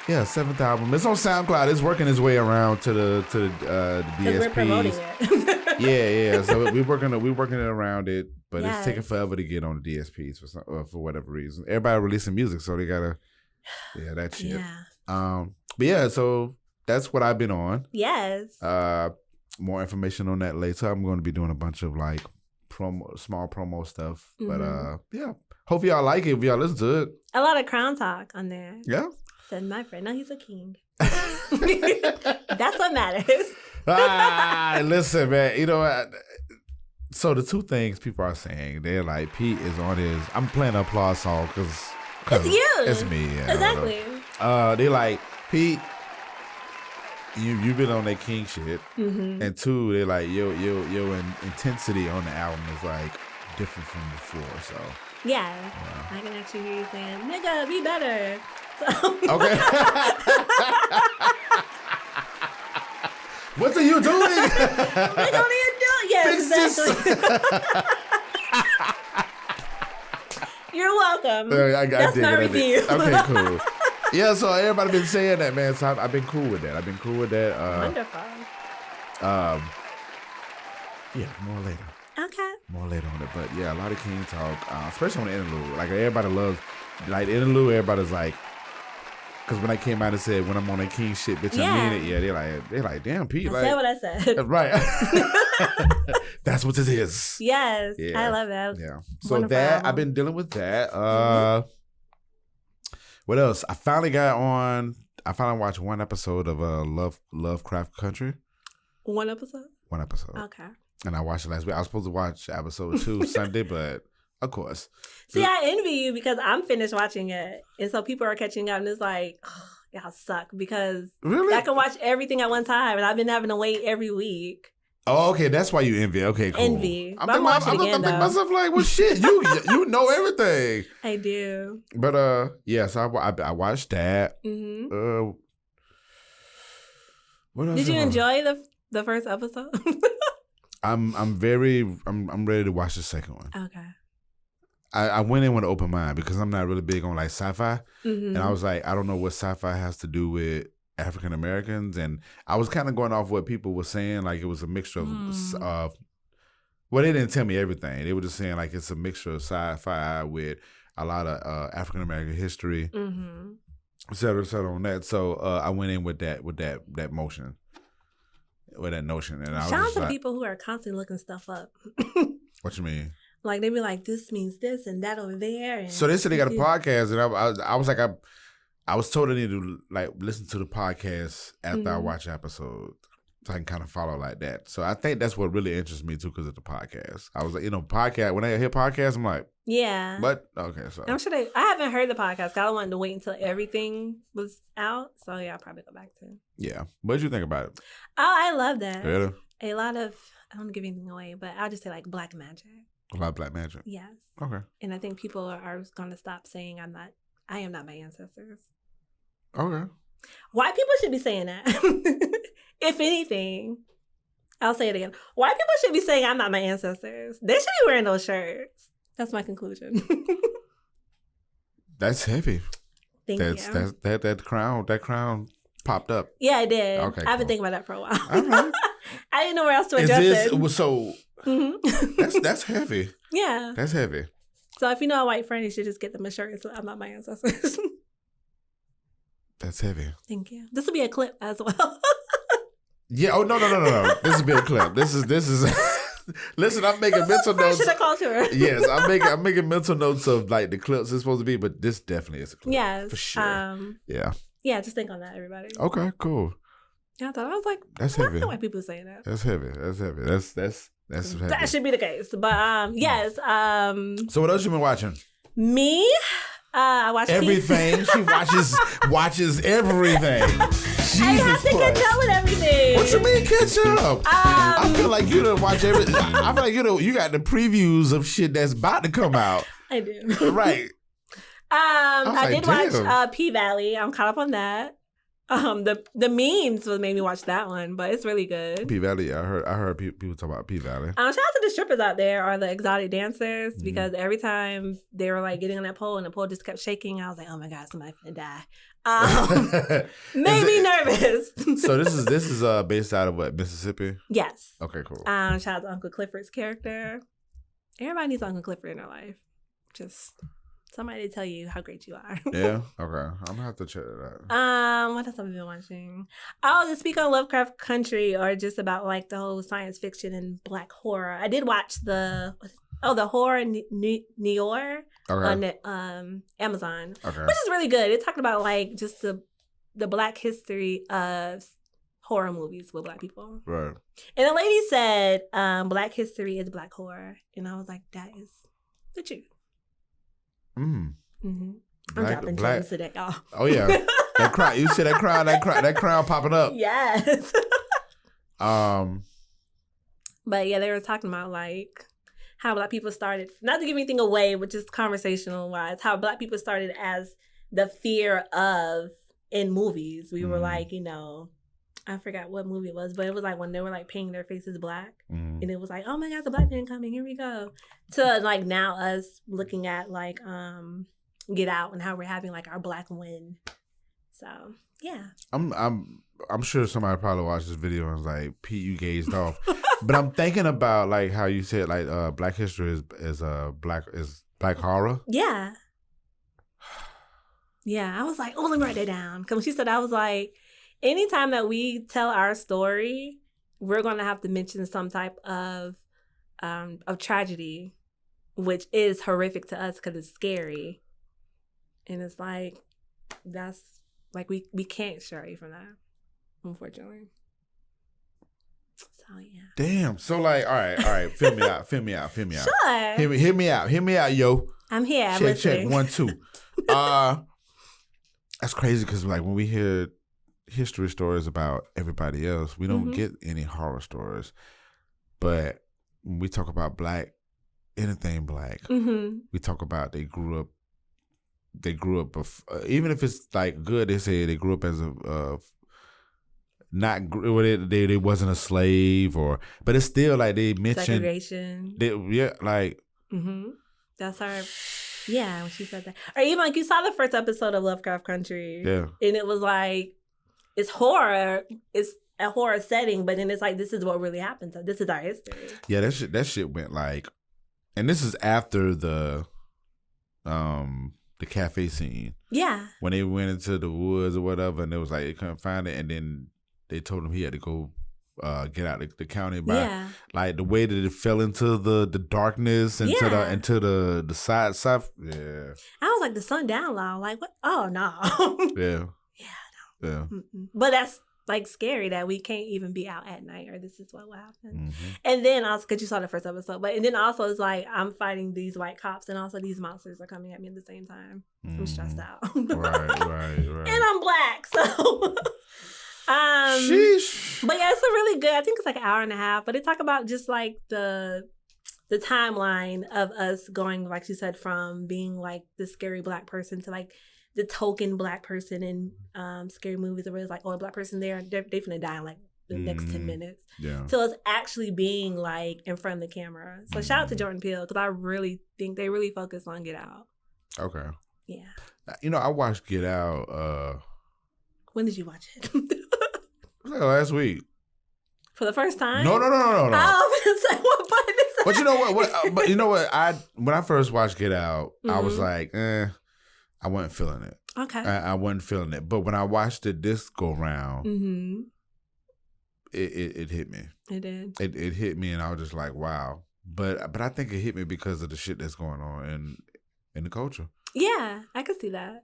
Speaker 1: Yeah, 7th album. It's on SoundCloud. It's working its way around to the DSPs.
Speaker 2: We're promoting it.
Speaker 1: yeah. So we're working it around it, but
Speaker 2: Yes.
Speaker 1: it's taking forever to get on the DSPs for whatever reason. Everybody releasing music, so they gotta that shit.
Speaker 2: Yeah.
Speaker 1: But yeah, so that's what I've been on.
Speaker 2: Yes.
Speaker 1: More information on that later. I'm going to be doing a bunch of like small promo stuff, but yeah. Hope y'all like it. If y'all listen to it.
Speaker 2: A lot of crown talk on there.
Speaker 1: Yeah.
Speaker 2: Said my friend. No, he's a king. That's what matters.
Speaker 1: Listen, man. You know what? So the 2 things people are saying, they're like, Pete is on his. I'm playing an applause song because
Speaker 2: it's you.
Speaker 1: It's me. Yeah,
Speaker 2: exactly.
Speaker 1: They like, Pete, you've been on that king shit, and 2, they're like, your intensity on the album is like different from before. So.
Speaker 2: Yeah, I can actually hear you saying, nigga, be better. So.
Speaker 1: Okay. What are you doing?
Speaker 2: What are you doing? Yes, exactly. You're welcome. That's my review.
Speaker 1: Okay, cool. Yeah, so everybody been saying that, man. So I've been cool with that.
Speaker 2: Wonderful.
Speaker 1: Yeah, more later.
Speaker 2: Okay.
Speaker 1: More later on it, but yeah, a lot of King talk, especially on the interlude. Like everybody loves, like the interlude. Everybody's like, because when I came out and said when I'm on that King shit, bitch, I mean it. Yeah, they're like, damn, Pete.
Speaker 2: I said what I said.
Speaker 1: Right. That's what it is.
Speaker 2: Yes,
Speaker 1: yeah.
Speaker 2: I love that.
Speaker 1: Yeah. So that I've been dealing with that. What else? I finally watched one episode of Lovecraft Country.
Speaker 2: One episode. Okay.
Speaker 1: And I watched it last week. I was supposed to watch episode 2 Sunday, but of course.
Speaker 2: See, I envy you because I'm finished watching it. And so people are catching up and it's like, oh, y'all suck because I can watch everything at one time and I've been having to wait every week.
Speaker 1: Oh, okay. That's why you envy. Okay, cool.
Speaker 2: Envy.
Speaker 1: I'm thinking myself like, well, shit, you know everything.
Speaker 2: I do.
Speaker 1: But yeah, so I watched that.
Speaker 2: Mm-hmm.
Speaker 1: What else?
Speaker 2: Did you enjoy the first episode?
Speaker 1: I'm ready to watch the second one.
Speaker 2: Okay.
Speaker 1: I went in with an open mind because I'm not really big on like sci-fi, and I was like, I don't know what sci-fi has to do with African Americans, and I was kind of going off what people were saying, like it was a mixture of. Well, they didn't tell me everything. They were just saying like it's a mixture of sci-fi with a lot of African American history, et cetera, on that. So I went in with that motion. With that notion, and I was
Speaker 2: shout out
Speaker 1: just
Speaker 2: to
Speaker 1: like,
Speaker 2: people who are constantly looking stuff up.
Speaker 1: What you mean?
Speaker 2: Like they be like, this means this and that over there. And
Speaker 1: so they said they got a podcast, and I was like, I was told I need to like listen to the podcast after I watch the episode, so I can kind of follow like that. So I think that's what really interests me too, because of the podcast. I was like, podcast. When I hear podcasts, I'm like,
Speaker 2: yeah.
Speaker 1: But okay, so
Speaker 2: I'm sure I haven't heard the podcast. I wanted to wait until everything was out. So yeah, I'll probably go back to it.
Speaker 1: Yeah. What did you think about it?
Speaker 2: Oh, I love that.
Speaker 1: Really?
Speaker 2: A lot of, I don't want to give anything away, but I'll just say like black magic.
Speaker 1: A lot of black magic.
Speaker 2: Yes.
Speaker 1: Okay.
Speaker 2: And I think people are going to stop saying I am not my ancestors.
Speaker 1: Okay.
Speaker 2: White people should be saying that. If anything, I'll say it again. White people should be saying I'm not my ancestors. They should be wearing those shirts. That's my conclusion.
Speaker 1: That's heavy.
Speaker 2: Thank you.
Speaker 1: That crown popped up.
Speaker 2: Yeah, I did.
Speaker 1: Okay,
Speaker 2: I've been thinking about that for a while.
Speaker 1: All right.
Speaker 2: I didn't know where else to address it.
Speaker 1: So
Speaker 2: Mm-hmm.
Speaker 1: that's heavy.
Speaker 2: Yeah.
Speaker 1: That's heavy.
Speaker 2: So if you know a white friend, you should just get them a shirt. So I'm not my ancestors.
Speaker 1: That's heavy.
Speaker 2: Thank you. This will be a clip as well.
Speaker 1: Yeah. Oh no. This will be a clip. This is. Listen, I'm making mental notes.
Speaker 2: Fashion culture.
Speaker 1: Yes, I'm making mental notes of like the clips it's supposed to be, but this definitely is a clip.
Speaker 2: Yes.
Speaker 1: For sure. Yeah.
Speaker 2: Yeah, just think on that, everybody.
Speaker 1: Okay, cool.
Speaker 2: Yeah, I was like,
Speaker 1: that's
Speaker 2: why
Speaker 1: heavy.
Speaker 2: are white people saying that?
Speaker 1: That's heavy. That's heavy. That's heavy.
Speaker 2: That should be the case. But yes.
Speaker 1: So what else you been watching?
Speaker 2: Me? I watch
Speaker 1: everything. She watches everything. Jesus
Speaker 2: I have to
Speaker 1: Christ.
Speaker 2: catch up with everything.
Speaker 1: What you mean catch up? I feel like you done watch everything. I feel like you got the previews of shit that's about to come out.
Speaker 2: I do.
Speaker 1: Right.
Speaker 2: I did watch P-Valley. I'm caught up on that. The memes made me watch that one, but it's really good.
Speaker 1: P-Valley, I heard people talk about P-Valley.
Speaker 2: Shout out to the strippers out there or the exotic dancers because every time they were like getting on that pole and the pole just kept shaking, I was like, oh my god, somebody's gonna die. Made me nervous.
Speaker 1: So this is based out of what, Mississippi?
Speaker 2: Yes.
Speaker 1: Okay, cool.
Speaker 2: Shout out to Uncle Clifford's character. Everybody needs Uncle Clifford in their life. Just somebody to tell you how great you are.
Speaker 1: Yeah. Okay. I'm gonna have to check it out.
Speaker 2: What else have I been watching? Oh, to speak on Lovecraft Country or just about like the whole science fiction and black horror. I did watch the horror Nior on Amazon, which is really good. It's talking about like just the black history of horror movies with black people.
Speaker 1: Right.
Speaker 2: And the lady said, black history is black horror. And I was like, that is the truth. I'm dropping gems today, y'all.
Speaker 1: Oh yeah, that crown. You see that crown popping up.
Speaker 2: Yes. But yeah, they were talking about like how black people started. Not to give anything away, but just conversational wise, how black people started as the fear of in movies. We were like, I forgot what movie it was, but it was like when they were like painting their faces black, and it was like, oh my God, the black man coming, here we go. To like now us looking at like Get Out and how we're having like our black win. So yeah, I'm sure somebody probably watched this video and was like, Pete, you gazed off. But I'm thinking about like how you said like black history is black horror. Yeah. Yeah, I was like, oh, let me write that down. Because when she said, I was like, anytime that we tell our story, we're going to have to mention some type of tragedy, which is horrific to us because it's scary. And it's like, that's like, we can't stray from that, unfortunately. So, yeah.
Speaker 1: Damn. So, like, all right. Fill me out.
Speaker 2: Sure.
Speaker 1: Hear me out, yo.
Speaker 2: I'm here.
Speaker 1: Check. 1, 2. That's crazy because, like, when we hear history stories about everybody else, we don't get any horror stories. But when we talk about anything black, we talk about they grew up, even if it's like good, they say they grew up as they wasn't a slave but it's still like they mentioned
Speaker 2: segregation. That's our. Yeah, when she said that. Or even like you saw the first episode of Lovecraft Country. Yeah. And it was like, it's horror. It's a horror setting, but then it's like, this is what really happened. So this is our history.
Speaker 1: Yeah, that shit went like, and this is after the cafe scene. Yeah. When they went into the woods or whatever, and it was like, they couldn't find it, and then they told him he had to go get out of the county by like the way that it fell into the darkness and into the side. Yeah.
Speaker 2: I was like the sun down low. Like what? Oh no. Yeah. Yeah. No. Yeah. But that's like scary that we can't even be out at night or this is what will happen. And then also because you saw the first episode, and then also it's like I'm fighting these white cops and also these monsters are coming at me at the same time. I'm stressed out. Right. And I'm black, so.
Speaker 1: Sheesh.
Speaker 2: But yeah, it's a really good. I think it's like an hour and a half. But they talk about just like the the timeline of us going, like she said, from being like the scary Black person to like the token Black person in scary movies, where it's like, oh, a Black person they're finna die in like the next 10 minutes.
Speaker 1: Yeah.
Speaker 2: So it's actually being like in front of the camera. So shout out to Jordan Peele, because I really think they really focus on Get Out.
Speaker 1: Okay.
Speaker 2: Yeah.
Speaker 1: You know, I watched Get Out.
Speaker 2: When did you watch it?
Speaker 1: Last week.
Speaker 2: For the first time?
Speaker 1: No.
Speaker 2: I was gonna say, what button is that?
Speaker 1: But you know what? But you know what? When I first watched Get Out, I was like, I wasn't feeling it.
Speaker 2: Okay.
Speaker 1: I wasn't feeling it. But when I watched it this go round, it hit me.
Speaker 2: It did.
Speaker 1: It hit me, and I was just like, wow. But I think it hit me because of the shit that's going on in the culture.
Speaker 2: Yeah, I could see that.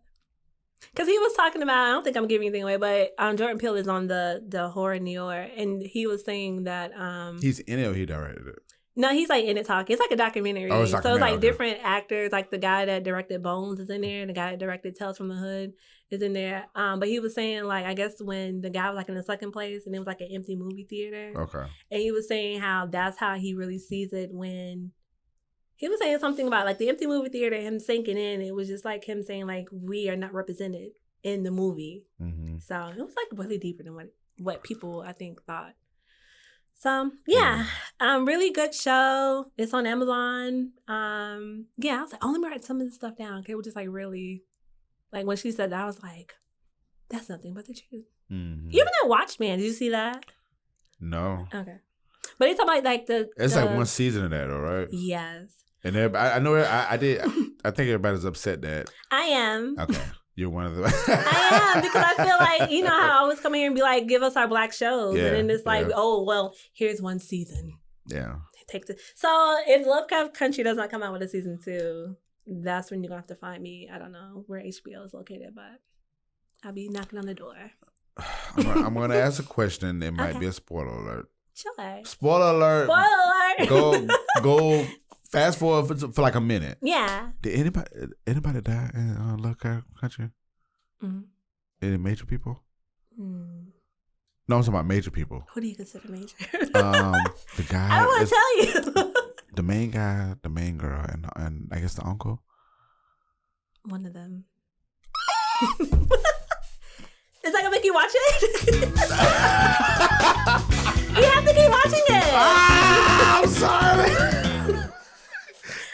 Speaker 2: Because he was talking about, I don't think I'm giving anything away, but Jordan Peele is on the Horror New York, and he was saying that
Speaker 1: he's in it, or he directed it.
Speaker 2: No, he's like in it talking. It's like a documentary.
Speaker 1: Oh, it's
Speaker 2: so it's like
Speaker 1: okay.
Speaker 2: different actors. Like the guy that directed Bones is in there. The guy that directed Tales from the Hood is in there. But he was saying, like, I guess when the guy was like in the second place and it was like an empty movie theater.
Speaker 1: Okay.
Speaker 2: And he was saying how that's how he really sees it when he was saying something about like the empty movie theater, him sinking in. It was just like him saying like, we are not represented in the movie. Mm-hmm. So it was like really deeper than what people I think thought. So yeah, really good show. It's on Amazon. Yeah, I was like, let me write some of this stuff down. Okay, it was just like really, like when she said that, I was like, that's nothing but the truth. Mm-hmm. Even that Watchmen, did you see that?
Speaker 1: No.
Speaker 2: Okay, but it's about like
Speaker 1: It's like one season of that, all right?
Speaker 2: Yes.
Speaker 1: And I know I did. I think everybody's upset that
Speaker 2: I am.
Speaker 1: Okay. You're one of the.
Speaker 2: I am, because I feel like, you know how I always come here and be like, give us our Black shows.
Speaker 1: Yeah,
Speaker 2: and then it's like, oh, well, here's one season.
Speaker 1: Yeah.
Speaker 2: So if Lovecraft Country does not come out with a season 2, that's when you're going to have to find me. I don't know where HBO is located, but I'll be knocking on the door.
Speaker 1: I'm going to ask a question. It might be a spoiler alert.
Speaker 2: Sure.
Speaker 1: Spoiler alert.
Speaker 2: Spoiler alert.
Speaker 1: Go. Fast forward for like a minute.
Speaker 2: Yeah.
Speaker 1: Did anybody die in Lovecraft Country? Mm-hmm. Any major people? Mm. No, I'm talking about major people.
Speaker 2: Who do you consider major?
Speaker 1: The guy.
Speaker 2: I don't want to tell you.
Speaker 1: The main guy, the main girl, and I guess the uncle.
Speaker 2: One of them. Is that gonna make you watch it? You have to keep watching it.
Speaker 1: I'm sorry.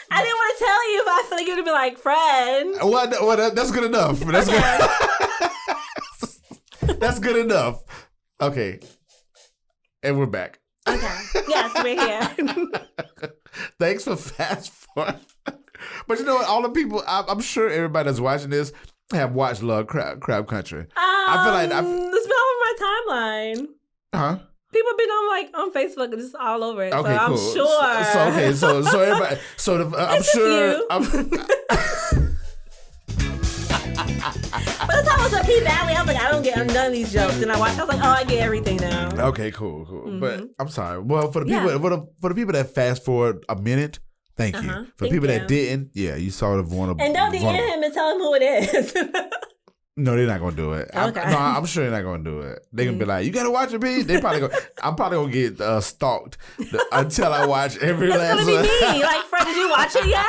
Speaker 2: I didn't want to tell you, but I feel like you're gonna be like, friend.
Speaker 1: Well, that's good enough. That's good. That's good enough. Okay, and we're back.
Speaker 2: Okay. Yes, we're here.
Speaker 1: Thanks for fast forward. But you know what? All the people, I'm sure everybody that's watching this have watched Lovecraft Country. I feel like
Speaker 2: it's been all over my timeline.
Speaker 1: Huh?
Speaker 2: People have been on Facebook and just all over it.
Speaker 1: Okay,
Speaker 2: so I'm
Speaker 1: cool.
Speaker 2: sure.
Speaker 1: So everybody. I'm sure.
Speaker 2: By the time I was at P Valley, I was like, I don't get none of these jokes, and I was like, oh, I get everything now.
Speaker 1: Okay, cool. Mm-hmm. But I'm sorry. Well, for the people, for the people that fast forward a minute, thank you. For the people that didn't, you saw the vulnerable.
Speaker 2: And don't DM him and tell him who it is.
Speaker 1: No, they're not gonna do it.
Speaker 2: Okay.
Speaker 1: I'm sure they're not gonna do it. They're gonna be like, "You gotta watch it, B." They probably go. I'm probably gonna get stalked until I watch every last.
Speaker 2: It's gonna be me. Like, Fred, did you watch it yet?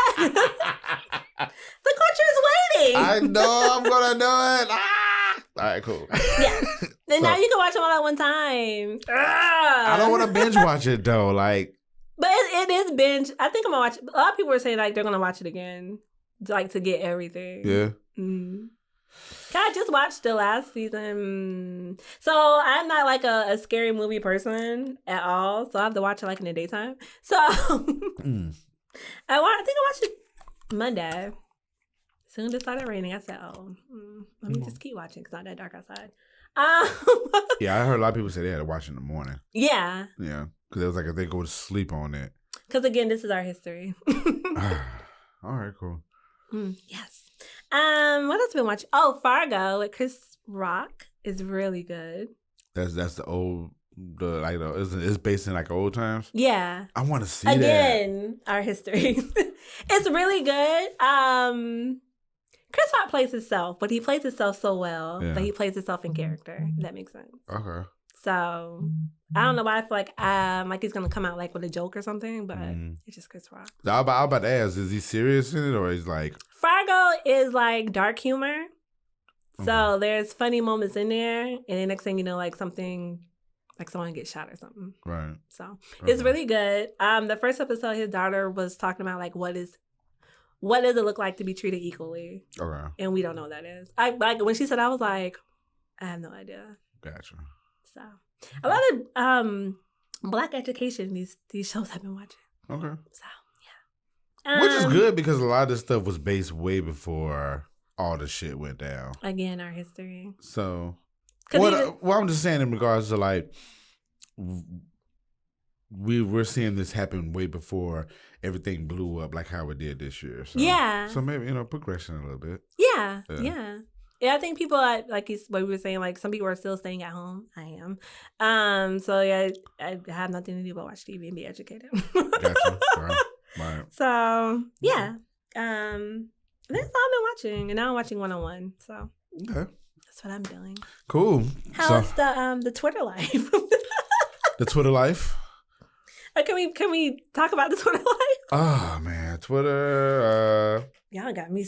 Speaker 2: The culture is waiting.
Speaker 1: I know I'm gonna do it. All right, cool.
Speaker 2: Yeah. Then now you can watch them all at one time.
Speaker 1: I don't want to binge watch it though. Like,
Speaker 2: but it is binge. I think I'm gonna watch it. A lot of people are saying like they're gonna watch it again, like to get everything.
Speaker 1: Yeah.
Speaker 2: Mm. I just watched the last season. So I'm not like a scary movie person at all. So I have to watch it like in the daytime. So I think I watched it Monday. As soon as it started raining, I said, let me just keep watching. It's not that dark outside.
Speaker 1: Yeah, I heard a lot of people say they had to watch it in the morning.
Speaker 2: Yeah.
Speaker 1: Yeah. Because it was like if they go to sleep on it.
Speaker 2: Because again, this is our history.
Speaker 1: All right, cool.
Speaker 2: Yes. What else have we been watching? Oh, Fargo with Chris Rock is really good.
Speaker 1: That's the old it's based in like old times.
Speaker 2: Yeah.
Speaker 1: I want to see
Speaker 2: again our history. It's really good. Chris Rock plays himself, but he plays himself so well that he plays himself in character. If that makes sense.
Speaker 1: Okay.
Speaker 2: So I don't know why I feel like he's gonna come out like with a joke or something, but it's just Chris Rock.
Speaker 1: I was about to ask, is he serious in it or is like
Speaker 2: Fargo is like dark humor. So there's funny moments in there, and the next thing you know, like something, like someone gets shot or something.
Speaker 1: Right.
Speaker 2: So it's really good. The first episode, his daughter was talking about like what does it look like to be treated equally? Okay. And we don't know what that is. I like when she said, I was like, I have no idea.
Speaker 1: Gotcha.
Speaker 2: So a lot of Black education these shows I've been watching. Okay. So yeah.
Speaker 1: Which is good because a lot of this stuff was based way before all the shit went down.
Speaker 2: Again, our history.
Speaker 1: So, well, I'm just saying in regards to like, we're seeing this happen way before everything blew up like how it did this year. So, yeah. So maybe, progression a little bit.
Speaker 2: Yeah. Yeah. Yeah, I think people are, like what we were saying, like some people are still staying at home. I am. So yeah, I have nothing to do but watch TV and be educated. Gotcha. Right. So yeah. That's all I've been watching, and now I'm watching 101. So okay, that's what I'm doing.
Speaker 1: Cool.
Speaker 2: How's the Twitter life?
Speaker 1: The Twitter life.
Speaker 2: Can we talk about the Twitter life?
Speaker 1: Oh man, Twitter.
Speaker 2: Y'all got me.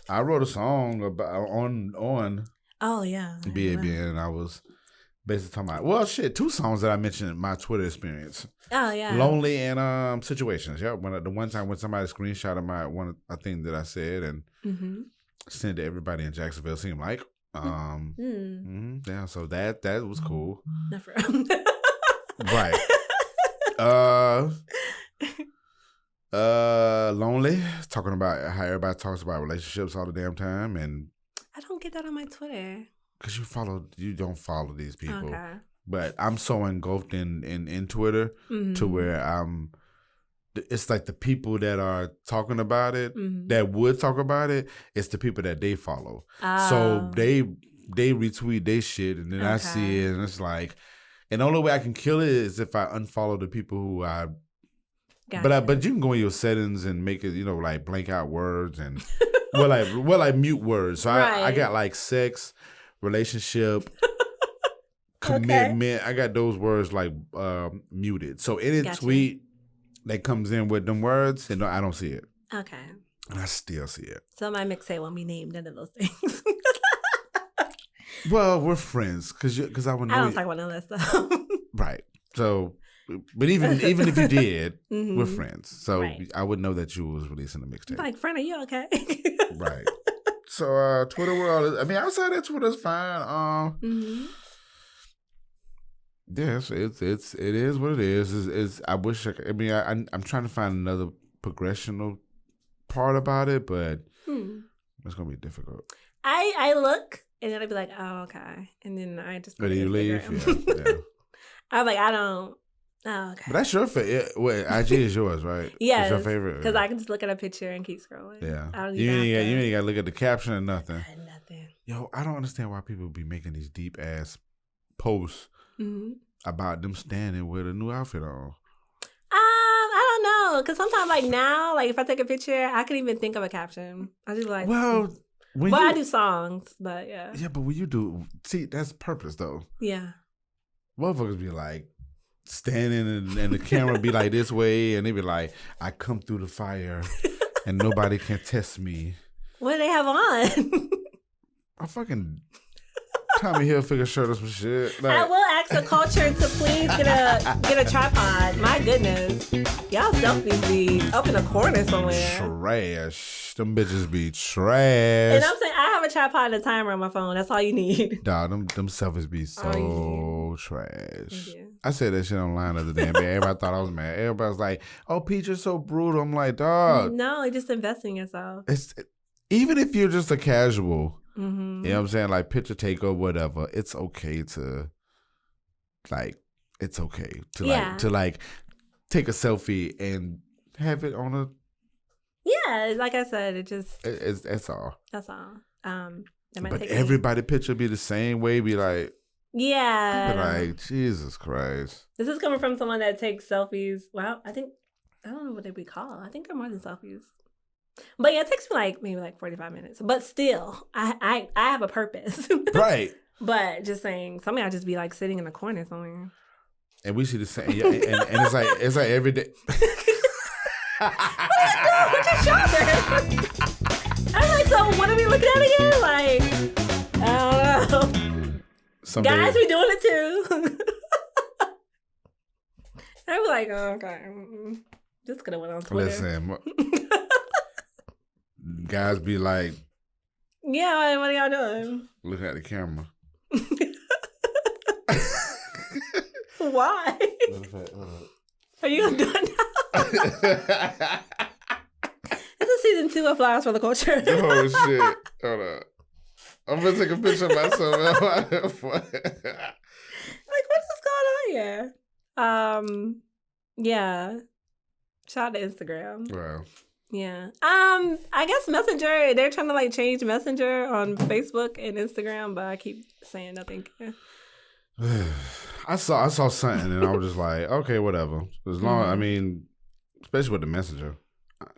Speaker 1: I wrote a song about on.
Speaker 2: Oh yeah.
Speaker 1: BABN, and I was basically talking about two songs that I mentioned in my Twitter experience. Oh yeah, Lonely and Situations. Yeah, the one time when somebody screenshotted a thing that I said and sent it to everybody in Jacksonville, seemed like yeah. So that was cool. Never. Right. Lonely, talking about how everybody talks about relationships all the damn time, and
Speaker 2: I don't get that on my Twitter.
Speaker 1: Because you don't follow these people. Okay. But I'm so engulfed in Twitter to where it's like the people that are talking about it, that would talk about it, it's the people that they follow. Oh. So they retweet their shit, and then I see it, and it's like, and the only way I can kill it is if I unfollow the people who I. Gotcha. But you can go in your settings and make it, like blank out words and like mute words. So right. I got like sex, relationship, commitment. I got those words like muted. So any tweet that comes in with them words, and I don't see it. Okay. And I still see it.
Speaker 2: So my mixtape won't be named none of those things.
Speaker 1: Well, we're friends because I want.
Speaker 2: I don't talk about none of that stuff.
Speaker 1: Right. So. But even if you did, we're friends. So right. I would know that you was releasing a mixtape.
Speaker 2: Like, friend, are you okay?
Speaker 1: Right. So Twitter world, outside that Twitter's fine. Yes, it is what it is. I wish I'm trying to find another progressional part about it, but it's gonna be difficult.
Speaker 2: I look and then I'd be like, oh, okay. And then I just
Speaker 1: but you leave, yeah.
Speaker 2: I'm like, I don't. Oh, okay.
Speaker 1: But that's your favorite. IG is yours, right?
Speaker 2: Yeah,
Speaker 1: it's your favorite.
Speaker 2: Because I can just look at a picture and keep scrolling.
Speaker 1: Yeah, you ain't got to look at the caption or nothing. Nothing. Yo, I don't understand why people be making these deep ass posts about them standing with a new outfit on.
Speaker 2: I don't know, because sometimes like now, like if I take a picture, I can even think of a caption. I just like I do songs, but yeah.
Speaker 1: Yeah, but when you do, see, that's purpose though. Yeah. Motherfuckers be like. Standing and the camera be like this way, and they be like, I come through the fire and nobody can test me.
Speaker 2: What do they have on?
Speaker 1: I fucking Tommy Hilfiger shirt or some shit.
Speaker 2: Like, I will ask the culture to please get a tripod. My goodness. Y'all selfies be up in a corner somewhere.
Speaker 1: Trash. Them bitches be trash.
Speaker 2: And I'm saying, I have a tripod and a timer on my phone. That's all you need.
Speaker 1: Nah, them selfies be so trash. I said that shit online the other day. Everybody thought I was mad. Everybody was like, oh, Pete, you're so brutal. I'm like, dog.
Speaker 2: No, you're just investing in yourself.
Speaker 1: Even if you're just a casual, you know what I'm saying? Like picture take or whatever, it's okay to take a selfie and have it on a.
Speaker 2: Yeah, like I said,
Speaker 1: that's all.
Speaker 2: That's all.
Speaker 1: But everybody picture be the same way, be like.
Speaker 2: Yeah.
Speaker 1: Like, Jesus Christ.
Speaker 2: This is coming from someone that takes selfies. Well, I don't know what they would call. I think they're more than selfies. But yeah, it takes me maybe 45 minutes. But still, I have a purpose.
Speaker 1: Right.
Speaker 2: But just saying, some of y'all just be like sitting in the corner somewhere.
Speaker 1: And we see the same. Yeah, and it's like every day.
Speaker 2: What you shoulder? I'm like, so what are we looking at again? Like, I don't know. Guys, we doing it too. I was like, oh, okay. This could have went on Twitter.
Speaker 1: Listen, guys be like,
Speaker 2: yeah, what are y'all doing?
Speaker 1: Look at the camera.
Speaker 2: Why? Are you gonna do it now? This is season 2 of Flowers for the Culture.
Speaker 1: Oh shit! Hold on. I'm gonna take a picture of myself.
Speaker 2: Like, what is going on here? Yeah. Shout out to Instagram.
Speaker 1: Wow.
Speaker 2: Yeah. I guess Messenger, they're trying to like change Messenger on Facebook and Instagram, but I keep saying nothing.
Speaker 1: I saw something and I was just like, okay, whatever. As long, I mean, especially with the Messenger,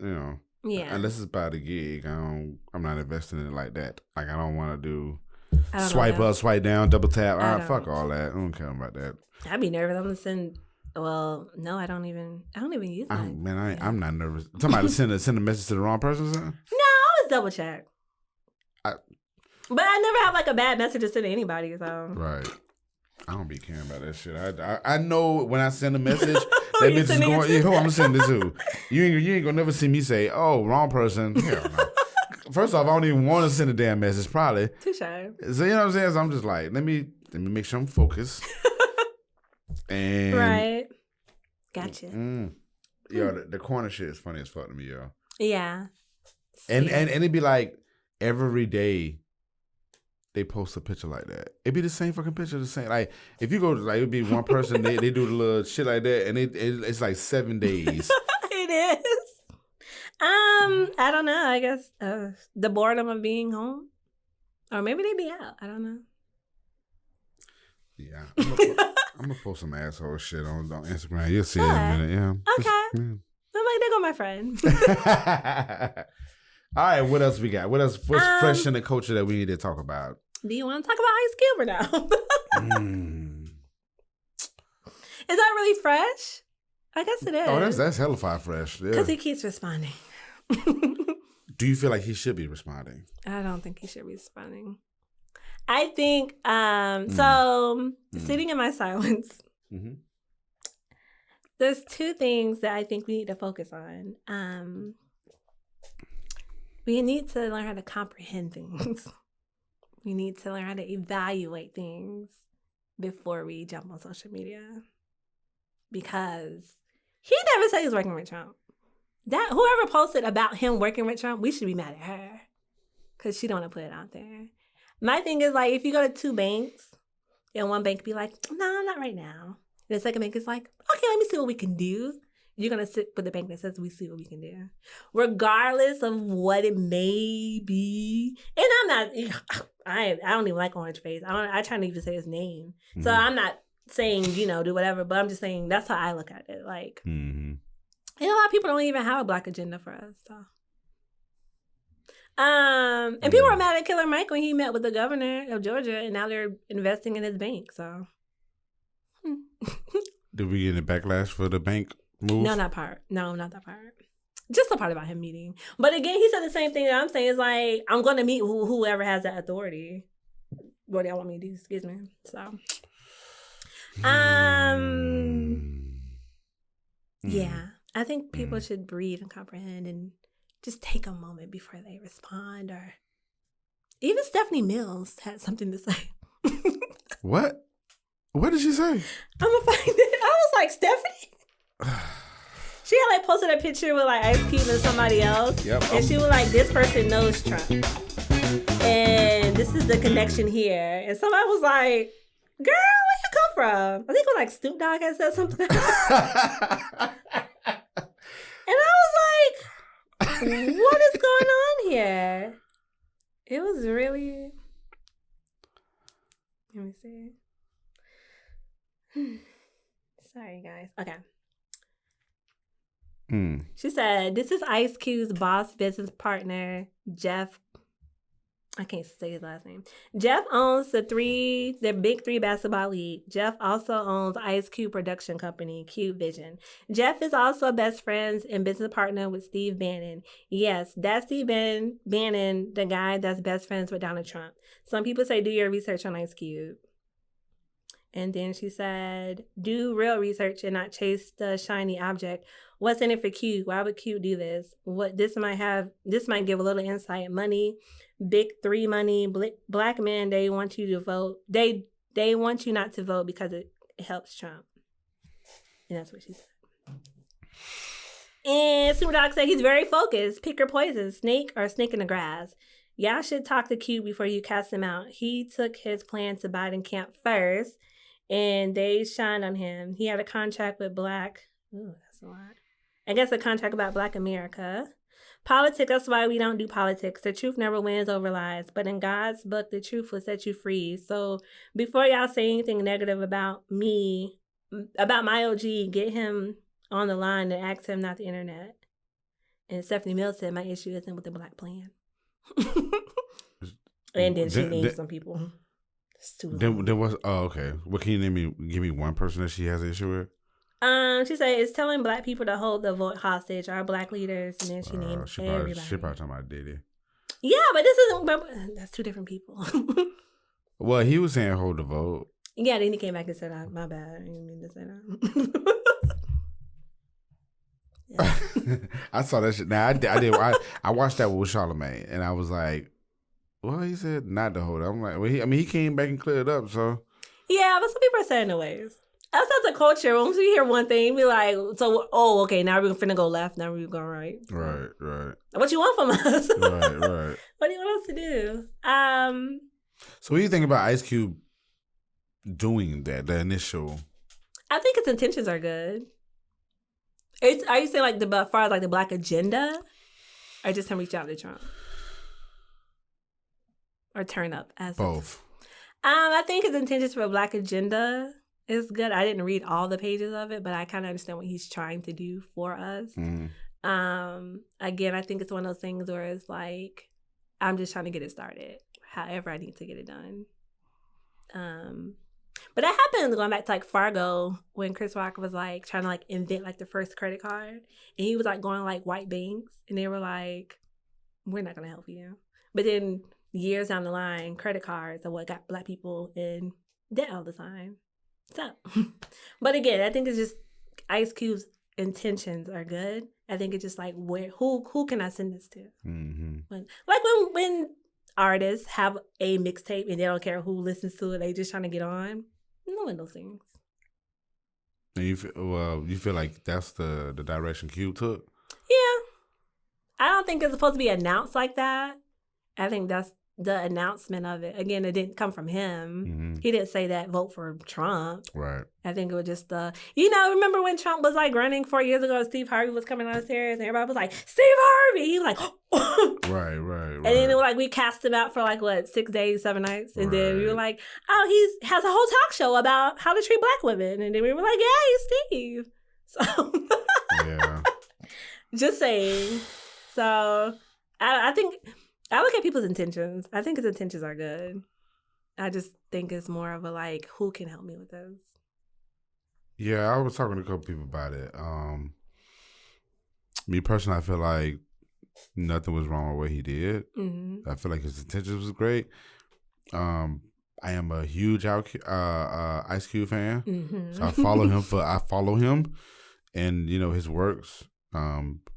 Speaker 1: you know.
Speaker 2: Yeah.
Speaker 1: Unless it's about a gig, I'm not investing in it like that. Like I don't want to do swipe up, swipe down, double tap. Fuck all that. I don't care about that.
Speaker 2: I'd be nervous. I'm gonna send. Well, no, I don't even use that.
Speaker 1: I'm not nervous. Somebody send a message to the wrong person. Or something?
Speaker 2: No, I always double check. But I never have like a bad message to send to anybody. So
Speaker 1: right. I don't be caring about that shit. I know when I send a message, that bitch is going, yeah, who I'm gonna send this to? You ain't gonna never see me say, oh, wrong person. Hell no. First off, I don't even want to send a damn message, probably.
Speaker 2: Too shy.
Speaker 1: So you know what I'm saying? So I'm just like, let me make sure I'm focused. And
Speaker 2: right. Gotcha.
Speaker 1: Yo, the corner shit is funny as fuck to me, yo.
Speaker 2: Yeah.
Speaker 1: And it'd be like every day they post a picture like that. It'd be the same fucking picture, the same. Like if you go, like it'd be one person, they do the little shit like that, and it's like 7 days.
Speaker 2: It is. I don't know. I guess the boredom of being home, or maybe they be out. I don't know.
Speaker 1: Yeah, I'm gonna post some asshole shit on Instagram. You'll see it in a minute. Yeah.
Speaker 2: Okay. I'm like, there go my friend.
Speaker 1: All right, what else we got? What's fresh in the culture that we need to talk about?
Speaker 2: Do you want to talk about Ice Cube or no? Is that really fresh? I guess it is.
Speaker 1: Oh, that's hella fresh.
Speaker 2: Because he keeps responding.
Speaker 1: Do you feel like he should be responding?
Speaker 2: I don't think he should be responding. I think, sitting in my silence, there's 2 things that I think we need to focus on. We need to learn how to comprehend things. We need to learn how to evaluate things before we jump on social media. Because he never said he was working with Trump. That whoever posted about him working with Trump, we should be mad at her. Because she don't want to put it out there. My thing is like, if you go to 2 banks, and one bank be like, no, not right now. And the second bank is like, okay, let me see what we can do. You're going to sit with the bank that says we see what we can do. Regardless of what it may be. And I'm not, I don't even like Orange Face. I try not even say his name. So I'm not saying, do whatever, but I'm just saying that's how I look at it. Like, and a lot of people don't even have a black agenda for us. So. And people were mad at Killer Mike when he met with the governor of Georgia, and now they're investing in his bank. So,
Speaker 1: did we get a backlash for the bank move?
Speaker 2: No, not part. No, not that part. Just the part about him meeting. But again, he said the same thing that I'm saying. Is like, I'm going to meet whoever has that authority. What do y'all want me to do? Excuse me. So, yeah, I think people should breathe and comprehend and just take a moment before they respond. Or even Stephanie Mills had something to say.
Speaker 1: What? What did she say?
Speaker 2: I'm gonna find it. I was like, Stephanie? She had like posted a picture with like Ice Cube and somebody else.
Speaker 1: Yep.
Speaker 2: And she was like, this person knows Trump. And this is the connection here. And somebody was like, girl, where you come from? I think it was like Snoop Dogg had said something. And I was like, what is going on here? It was really... Let me see. Sorry, guys. Okay. She said, this is Ice Cube's boss business partner, Jeff I can't say his last name. Jeff owns the big three basketball league. Jeff also owns Ice Cube production company, Cube Vision. Jeff is also best friends and business partner with Steve Bannon. Yes, that's Steve Bannon, the guy that's best friends with Donald Trump. Some people say do your research on Ice Cube. And then she said, do real research and not chase the shiny object. What's in it for Cube? Why would Cube do this? This might give a little insight. Money, big three money, black men, they want you to vote. They want you not to vote because it helps Trump. And that's what she said. And Super Dog said he's very focused. Pick your poison, snake or snake in the grass. Y'all should talk to Cube before you cast him out. He took his plan to Biden camp first. And they shined on him. He had a contract with Black. Ooh, that's a lot. I guess a contract about Black America. Politics, that's why we don't do politics. The truth never wins over lies. But in God's book, the truth will set you free. So before y'all say anything negative about me, about my OG, get him on the line and ask him, not the internet. And Stephanie Mills said, my issue isn't with the Black plan. And then she named some people.
Speaker 1: There was okay. What can you name me? Give me one person that she has an issue with.
Speaker 2: She said it's telling Black people to hold the vote hostage. Our Black leaders, and then she named everybody.
Speaker 1: She probably talking about Diddy.
Speaker 2: Yeah, but this isn't. That's two different people.
Speaker 1: Well, he was saying hold the vote.
Speaker 2: Yeah, then he came back and said, "My bad. I didn't mean to say that."
Speaker 1: Yeah. I saw that shit. Now I did. I watched that with Charlamagne, and I was like. Well, he said not to hold it. I'm like, well, he came back and cleared it up, so.
Speaker 2: Yeah, but some people are saying the ways. That's not the culture. Once we hear one thing, we like, so, okay, now we're finna go left, now we're going right. So,
Speaker 1: right.
Speaker 2: What you want from us?
Speaker 1: Right.
Speaker 2: What do you want us to do?
Speaker 1: So what do you think about Ice Cube doing that, the initial?
Speaker 2: I think his intentions are good. Are you saying like as far as like the Black agenda? Or just him reach out to Trump? Or turn up as
Speaker 1: both.
Speaker 2: I think his intentions for a Black agenda is good. I didn't read all the pages of it, but I kind of understand what he's trying to do for us. Mm-hmm. Again, I think it's one of those things where it's like I'm just trying to get it started. However, I need to get it done. But that happened going back to like Fargo when Chris Rock was like trying to like invent like the first credit card, and he was like going to like white banks, and they were like, "We're not gonna help you." But then years down the line, credit cards are what got Black people in debt all the time. So, but again, I think it's just Ice Cube's intentions are good. I think it's just like who can I send this to? Mm-hmm. When artists have a mixtape and they don't care who listens to it, they just trying to get on. No one knows things.
Speaker 1: And you feel like that's the direction Cube took?
Speaker 2: Yeah, I don't think it's supposed to be announced like that. I think that's the announcement of it. Again, it didn't come from him. Mm-hmm. He didn't say that vote for Trump.
Speaker 1: Right.
Speaker 2: I think it was just remember when Trump was like running 4 years ago, Steve Harvey was coming on the stairs and everybody was like, Steve Harvey! He was like,
Speaker 1: right.
Speaker 2: And then it was like we cast him out for like 6 days, 7 nights. And then we were like, oh, he has a whole talk show about how to treat Black women. And then we were like, yeah, he's Steve. So
Speaker 1: yeah.
Speaker 2: Just saying. So I think I look at people's intentions. I think his intentions are good. I just think it's more of a like, who can help me with this?
Speaker 1: Yeah, I was talking to a couple people about it. Me personally, I feel like nothing was wrong with what he did. Mm-hmm. I feel like his intentions was great. I am a huge Ice Cube fan, mm-hmm. So I follow him, and his works.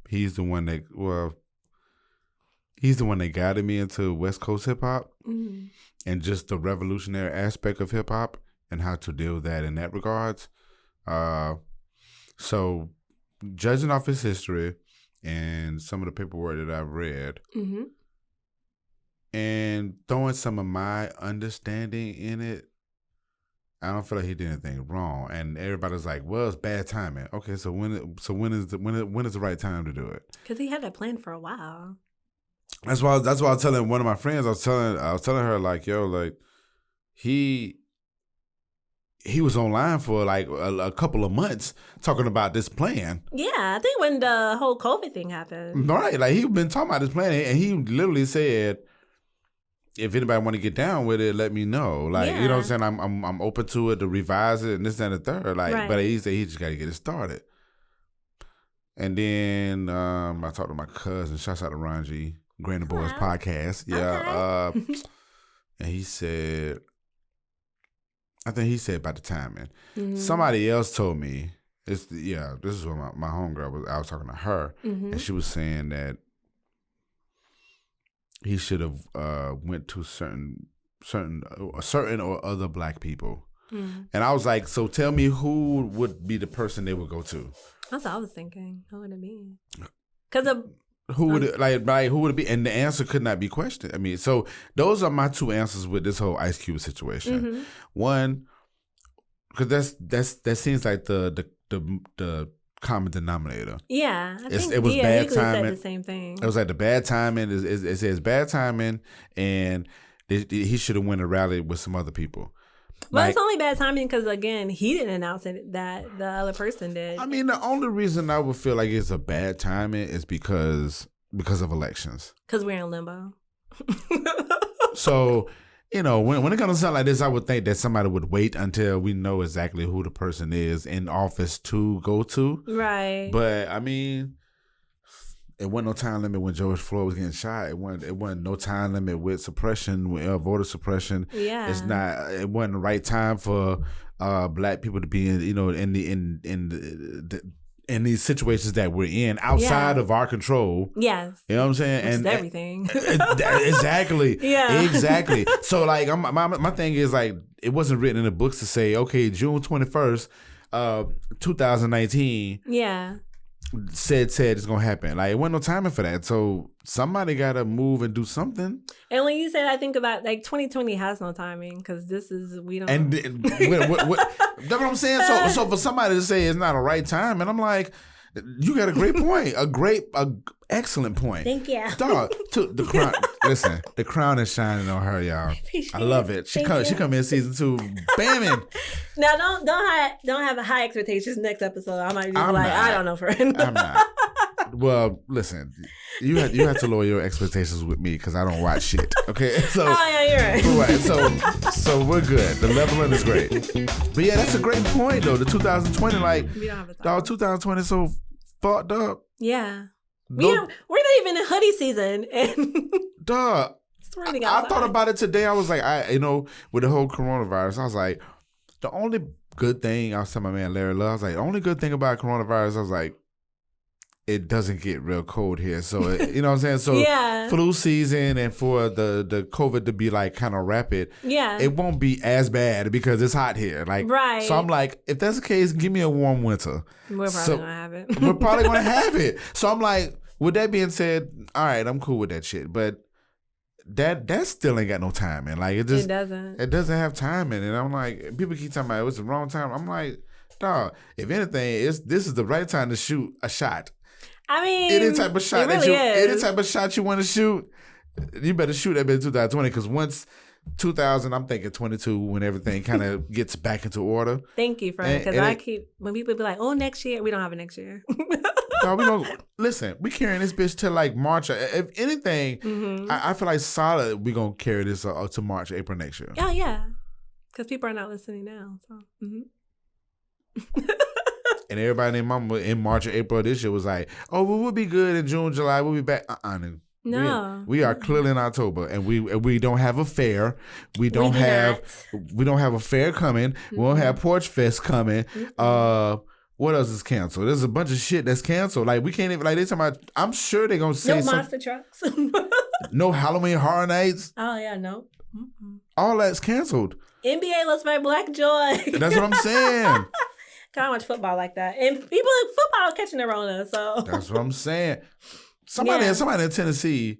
Speaker 1: He's the one that guided me into West Coast hip hop, mm-hmm. and just the revolutionary aspect of hip hop and how to deal with that in that regards. So judging off his history and some of the paperwork that I've read, mm-hmm. and throwing some of my understanding in it, I don't feel like he did anything wrong. And everybody's like, "Well, it's bad timing." Okay, so when is the right time to do it?
Speaker 2: Because he had that plan for a while.
Speaker 1: That's why I was telling one of my friends. I was telling her like, "Yo, like he was online for like a couple of months talking about this plan."
Speaker 2: Yeah, I think when the whole COVID thing happened.
Speaker 1: Right, like he's been talking about this plan, and he literally said, if anybody want to get down with it, let me know. Like, you know what I'm saying? I'm open to it, to revise it, and this and the third. Like, but he said he just got to get it started. And then I talked to my cousin. Shouts out to Ron G, Granny Boys podcast. Yeah. Okay. And he said, I think he said about the timing. Mm-hmm. Somebody else told me, this is what my homegirl was. I was talking to her, and she was saying that he should have went to certain or other black people. Mm-hmm. And I was like, so tell me who would be the person they would go to?
Speaker 2: That's what I was thinking. Who would it be? Because
Speaker 1: who would it, who would it be? And the answer could not be questioned. I mean, so those are my two answers with this whole Ice Cube situation. Mm-hmm. One, because that seems like the common denominator.
Speaker 2: Yeah, I think
Speaker 1: it was bad timing.
Speaker 2: Said the same thing.
Speaker 1: It was like the bad timing. It says bad timing, and he should have went and rallied with some other people.
Speaker 2: Well, it's only bad timing because, again, he didn't announce it, that the other person did.
Speaker 1: I mean, the only reason I would feel like it's a bad timing is because of elections.
Speaker 2: Because we're in limbo.
Speaker 1: So, you know, when it comes to something like this, I would think that somebody would wait until we know exactly who the person is in office to go to.
Speaker 2: Right.
Speaker 1: But, I mean, it wasn't no time limit when George Floyd was getting shot. It wasn't no time limit with suppression, with voter suppression.
Speaker 2: Yeah.
Speaker 1: It wasn't the right time for black people to be in these situations that we're in outside of our control.
Speaker 2: Yes.
Speaker 1: You know what I'm saying?
Speaker 2: And everything.
Speaker 1: Exactly.
Speaker 2: Yeah.
Speaker 1: Exactly. So like my thing is like, it wasn't written in the books to say, okay, June 21st, 2019.
Speaker 2: Yeah.
Speaker 1: Said it's gonna happen. Like, it wasn't no timing for that. So somebody gotta move and do something.
Speaker 2: And when you said, I think about like 2020 has no timing because we don't.
Speaker 1: And that's what I'm saying. So for somebody to say it's not a right time, and I'm like, you got a great point, excellent point.
Speaker 2: Thank you,
Speaker 1: dog. The crown. Listen, the crown is shining on her, y'all. I love it. She come in season 2, bamming.
Speaker 2: Now don't have a high expectations next episode. I might be I don't know, friend.
Speaker 1: I'm not. Well, listen, you have to lower your expectations with me because I don't watch shit. Okay, so
Speaker 2: yeah, you're right.
Speaker 1: So we're good. The leveling is great. But yeah, that's a great point though. The 2020, like,
Speaker 2: we don't have a time.
Speaker 1: Dog, 2020 is so fucked up.
Speaker 2: Yeah. We're not even in hoodie season, and
Speaker 1: dog. I thought about it today. I was like, with the whole coronavirus, I was like, the only good thing, I was telling my man Larry Love, I was like, the only good thing about coronavirus, I was like, it doesn't get real cold here. So, you know what I'm saying? So,
Speaker 2: yeah.
Speaker 1: Flu season and for the COVID to be like kind of rapid, it won't be as bad because it's hot here. Like,
Speaker 2: right.
Speaker 1: So I'm like, if that's the case, give me a warm winter.
Speaker 2: We're probably going to have it.
Speaker 1: We're probably going to have it. So I'm like, with that being said, all right, I'm cool with that shit. But that still ain't got no timing. Like, it doesn't have timing. And I'm like, people keep talking about it was the wrong time. I'm like, dog, if anything, this is the right time to shoot a shot.
Speaker 2: I mean,
Speaker 1: any type of shot any type of shot you want to shoot, you better shoot that in 2020 because once 2000, I'm thinking 22 when everything kind of gets back into order.
Speaker 2: Thank you, friend. Because when people be like, "Oh, next year," we don't have it next year.
Speaker 1: No, we don't. Listen, we carrying this bitch till like March. If anything, I feel like solid. We gonna carry this to March, April next year.
Speaker 2: Oh yeah, because people are not listening now. So.
Speaker 1: And everybody named Mama in March or April of this year was like, "Oh, we'll be good in June, July. We'll be back."
Speaker 2: No,
Speaker 1: we are clearly in October, and we don't have a fair. We don't have a fair coming. Mm-hmm. We don't have Porch Fest coming. Mm-hmm. What else is canceled? There's a bunch of shit that's canceled. Like, we can't even, like, they talking about, I'm sure they're gonna say
Speaker 2: no monster trucks.
Speaker 1: No Halloween Horror Nights.
Speaker 2: Oh yeah, no. Mm-mm.
Speaker 1: All that's canceled.
Speaker 2: NBA Let's Play Black Joy.
Speaker 1: That's what I'm saying.
Speaker 2: Can't watch football like that, and people in football are catching the Rona. So
Speaker 1: that's what I'm saying. Somebody in Tennessee,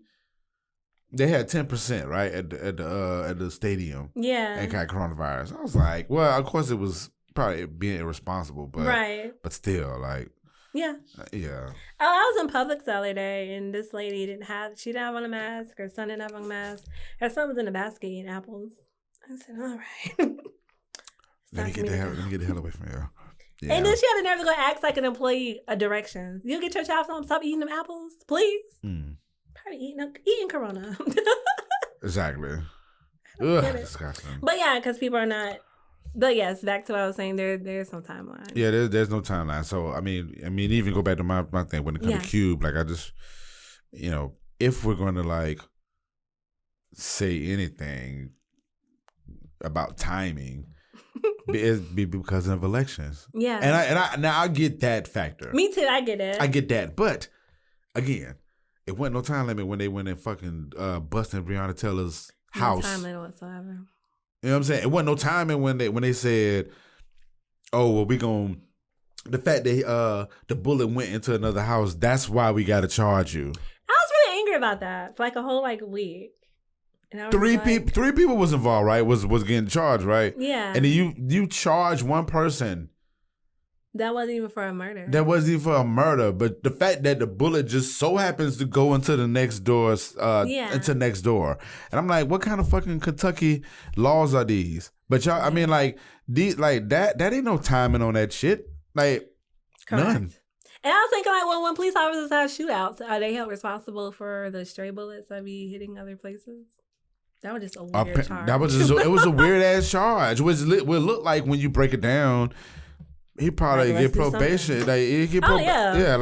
Speaker 1: they had 10%, right, at the stadium.
Speaker 2: Yeah,
Speaker 1: and got coronavirus. I was like, well, of course it was probably being irresponsible, but but still, like,
Speaker 2: yeah.
Speaker 1: Oh,
Speaker 2: I was in Publix the other day, and this lady didn't have on a mask. Her son didn't have on a mask. Her son was in a basket eating apples. I said, all right.
Speaker 1: Let me get the hell away from here. Yeah.
Speaker 2: And then she had to never go ask like an employee a direction. You get your child to stop eating them apples, please. Probably eating Corona.
Speaker 1: Exactly. Ugh, disgusting.
Speaker 2: But yeah, because people are not. But yes, back to what I was saying. There's no timeline.
Speaker 1: Yeah, there's no timeline. So I mean, even go back to my thing when it comes to Cube. Like I just, if we're going to like say anything about timing, it'd be because of elections. Yeah, and I get that factor.
Speaker 2: Me too. I get it.
Speaker 1: I get that, but again, it wasn't no time limit when they went and fucking busting Breonna Taylor's house.
Speaker 2: No time limit whatsoever.
Speaker 1: You know what I'm saying? It wasn't no timing when they said, "Oh, well, we gon'." The fact that the bullet went into another house, that's why we got to charge you.
Speaker 2: I was really angry about that for like a whole week. And
Speaker 1: three people was involved, right? Was getting charged, right?
Speaker 2: Yeah.
Speaker 1: And then you charge one person.
Speaker 2: That wasn't even for a murder.
Speaker 1: But the fact that the bullet just so happens to go into the next door, into next door, and I'm like, what kind of fucking Kentucky laws are these? But y'all, I mean, these, that ain't no timing on that shit,
Speaker 2: Correct.
Speaker 1: None.
Speaker 2: And I was thinking, when police officers have shootouts, are they held responsible for the stray bullets that be hitting other places? That was just a weird charge.
Speaker 1: It was a weird ass charge, which would look like when you break it down. He probably get probation.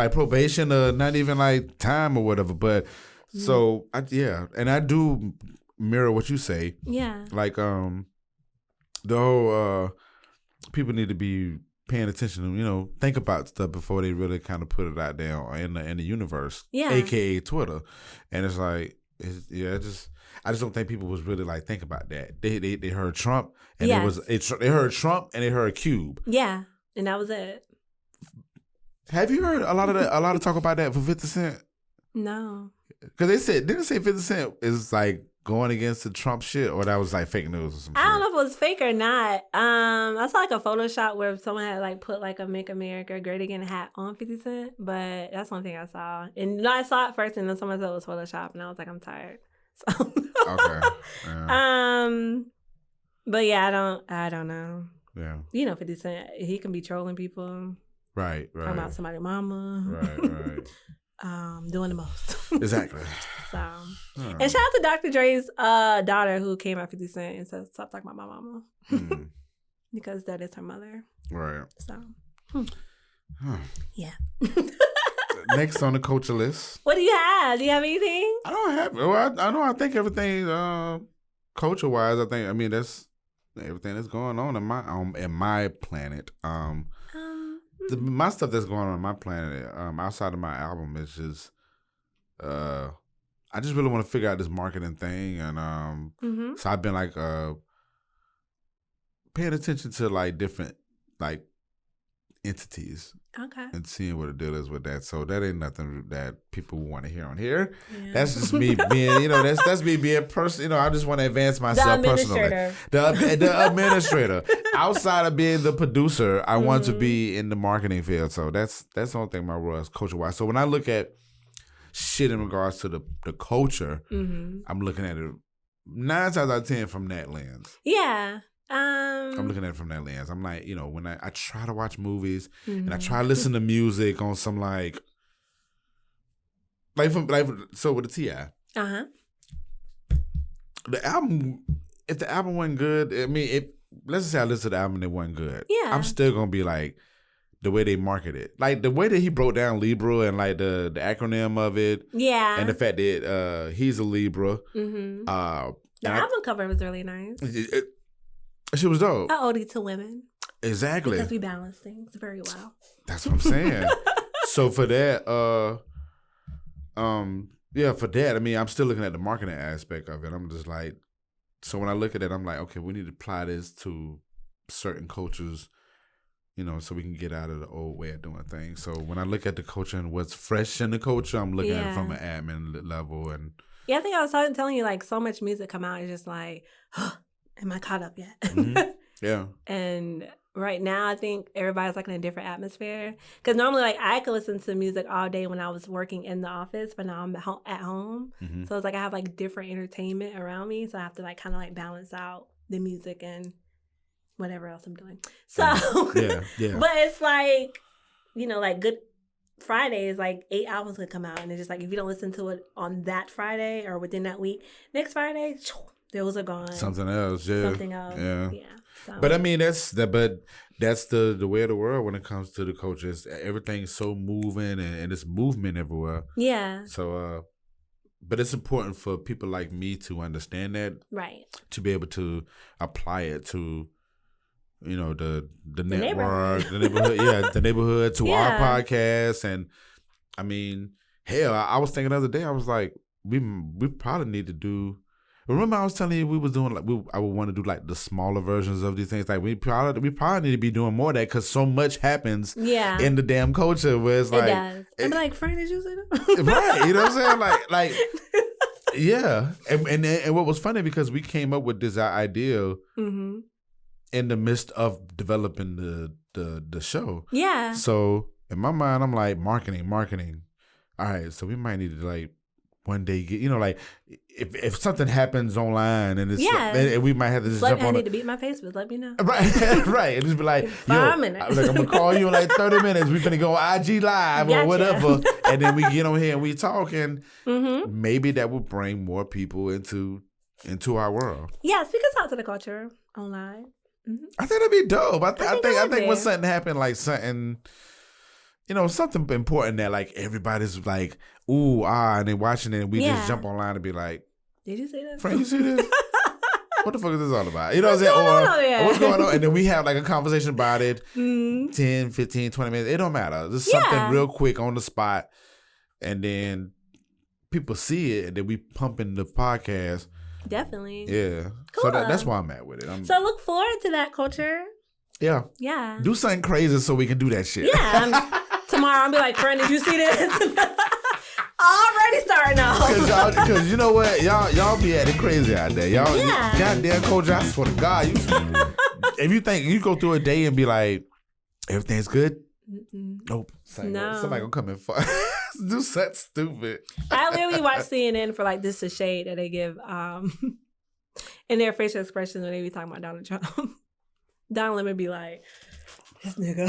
Speaker 1: Probation or not even time or whatever. But so and I do mirror what you say.
Speaker 2: Yeah.
Speaker 1: The whole people need to be paying attention to, think about stuff before they really kind of put it out there in the universe.
Speaker 2: Yeah.
Speaker 1: AKA Twitter. And it's I just don't think people was really thinking about that. They heard Trump and they heard Trump and they heard Cube.
Speaker 2: Yeah. And that was it.
Speaker 1: Have you heard a lot of talk about that for 50 Cent?
Speaker 2: No.
Speaker 1: Because didn't they say 50 Cent is going against the Trump shit, or that was fake news or something?
Speaker 2: I don't know if it was fake or not. I saw a Photoshop where someone had put a "Make America Great Again" hat on 50 Cent, but that's one thing I saw. And I saw it first, and then someone said it was Photoshop, and I was like, I'm tired. So okay. Yeah. But yeah, I don't know. Yeah. 50 Cent, he can be trolling people.
Speaker 1: Right.
Speaker 2: Talking about somebody's mama.
Speaker 1: Right.
Speaker 2: Doing the most.
Speaker 1: Exactly.
Speaker 2: So, and shout out to Dr. Dre's daughter who came at 50 Cent and said, "Stop talking about my mama," because that is her mother.
Speaker 1: Right.
Speaker 2: So, yeah.
Speaker 1: Next on the culture list.
Speaker 2: What do you have? Do you have anything?
Speaker 1: I don't have. Well, I know. I think everything culture wise. That's everything that's going on in my planet. My stuff that's going on my planet outside of my album is just I just really want to figure out this marketing thing, and so I've been paying attention to different entities, and seeing what the deal is with that. So that ain't nothing that people want to hear on here. Yeah. That's just me being, that's me being person. I just want to advance myself personally. The administrator. Outside of being the producer, I want to be in the marketing field. So that's the only thing my role is culture wise. So when I look at shit in regards to the culture, I'm looking at it 9 times out of 10 from that lens.
Speaker 2: Yeah.
Speaker 1: I'm looking at it from that lens. I'm when I try to watch movies and I try to listen to music on some so with the T.I. The album, if the album wasn't good, let's just say I listened to the album and it wasn't good.
Speaker 2: Yeah.
Speaker 1: I'm still gonna be the way they market it. The way that he broke down Libra and the acronym of it.
Speaker 2: Yeah.
Speaker 1: And the fact that he's a Libra.
Speaker 2: The album cover was really nice.
Speaker 1: She was dope.
Speaker 2: An ode to women.
Speaker 1: Exactly.
Speaker 2: Because we balance things very well.
Speaker 1: That's what I'm saying. So for that, for that, I'm still looking at the marketing aspect of it. I'm just so when I look at it, I'm okay, we need to apply this to certain cultures, so we can get out of the old way of doing things. So when I look at the culture and what's fresh in the culture, I'm looking at it from an admin level. And
Speaker 2: yeah, I think I was telling you, so much music come out, it's just am I caught up yet?
Speaker 1: Yeah.
Speaker 2: And right now, I think everybody's in a different atmosphere. Because normally, I could listen to music all day when I was working in the office, but now I'm at home. So it's I have different entertainment around me. So I have to kind of balance out the music and whatever else I'm doing. So,
Speaker 1: yeah.
Speaker 2: But it's good Fridays, like 8 albums would come out, and it's just like if you don't listen to it on that Friday or within that week, next Friday, those are gone.
Speaker 1: Something else, yeah.
Speaker 2: Something else,
Speaker 1: yeah.
Speaker 2: So.
Speaker 1: But I mean, that's the way of the world when it comes to the culture. Everything's so moving and it's movement everywhere.
Speaker 2: Yeah.
Speaker 1: So, but it's important for people like me to understand that,
Speaker 2: right?
Speaker 1: To be able to apply it to, you know, the network, the neighborhood, the neighborhood to our podcast. And I mean, hell, I was thinking the other day, I was like, we probably need to do. Remember, I was telling you we was doing like I would want to do like the smaller versions of these things. Like we probably need to be doing more of that because so much happens in the damn culture where it's like,
Speaker 2: does. I'm like, Frank, did you say that?
Speaker 1: Right, you know what I'm saying? Like, yeah. And what was funny because we came up with this idea in the midst of developing the show. Yeah. So in my mind, I'm like marketing. All right, so we might need to like one day get, you know, like if something happens online and it's and we might have to just jump on.
Speaker 2: I need to beat my Facebook. Let me know.
Speaker 1: Right, right. And just be like, yo, like, I'm gonna call you in like 30 minutes. We finna go IG live or whatever, and then we get on here and we talk, and maybe that will bring more people into our world.
Speaker 2: Yes, we can talk to the culture online.
Speaker 1: I think that'd be dope. I think when something happened, like something, you know, something important that like everybody's like, ooh, and they watching it, and we just jump online and be like,
Speaker 2: did you see this?
Speaker 1: Frank, you see this? What the fuck is this all about? You know what I'm saying? Or what's going on? And then we have like a conversation about it, 10, 15, 20 minutes. It don't matter. Just something real quick on the spot. And then people see it, and then we pump in the podcast.
Speaker 2: Definitely.
Speaker 1: Yeah. Cool. So that's why I'm at with it.
Speaker 2: So look forward to that, culture.
Speaker 1: Yeah.
Speaker 2: Yeah.
Speaker 1: Do something crazy so we can do that shit.
Speaker 2: Yeah. Tomorrow I'll be like, friend, did you see this? Already starting off.
Speaker 1: Because you know what? Y'all be acting crazy out there. Y'all, goddamn culture, I swear to God. If you think you go through a day and be like, everything's good? Nope.
Speaker 2: No.
Speaker 1: Somebody gonna come and do something stupid.
Speaker 2: I literally watch CNN for like this the shade that they give in their facial expressions when they be talking about Donald Trump. Donald Lemon be like, this nigga.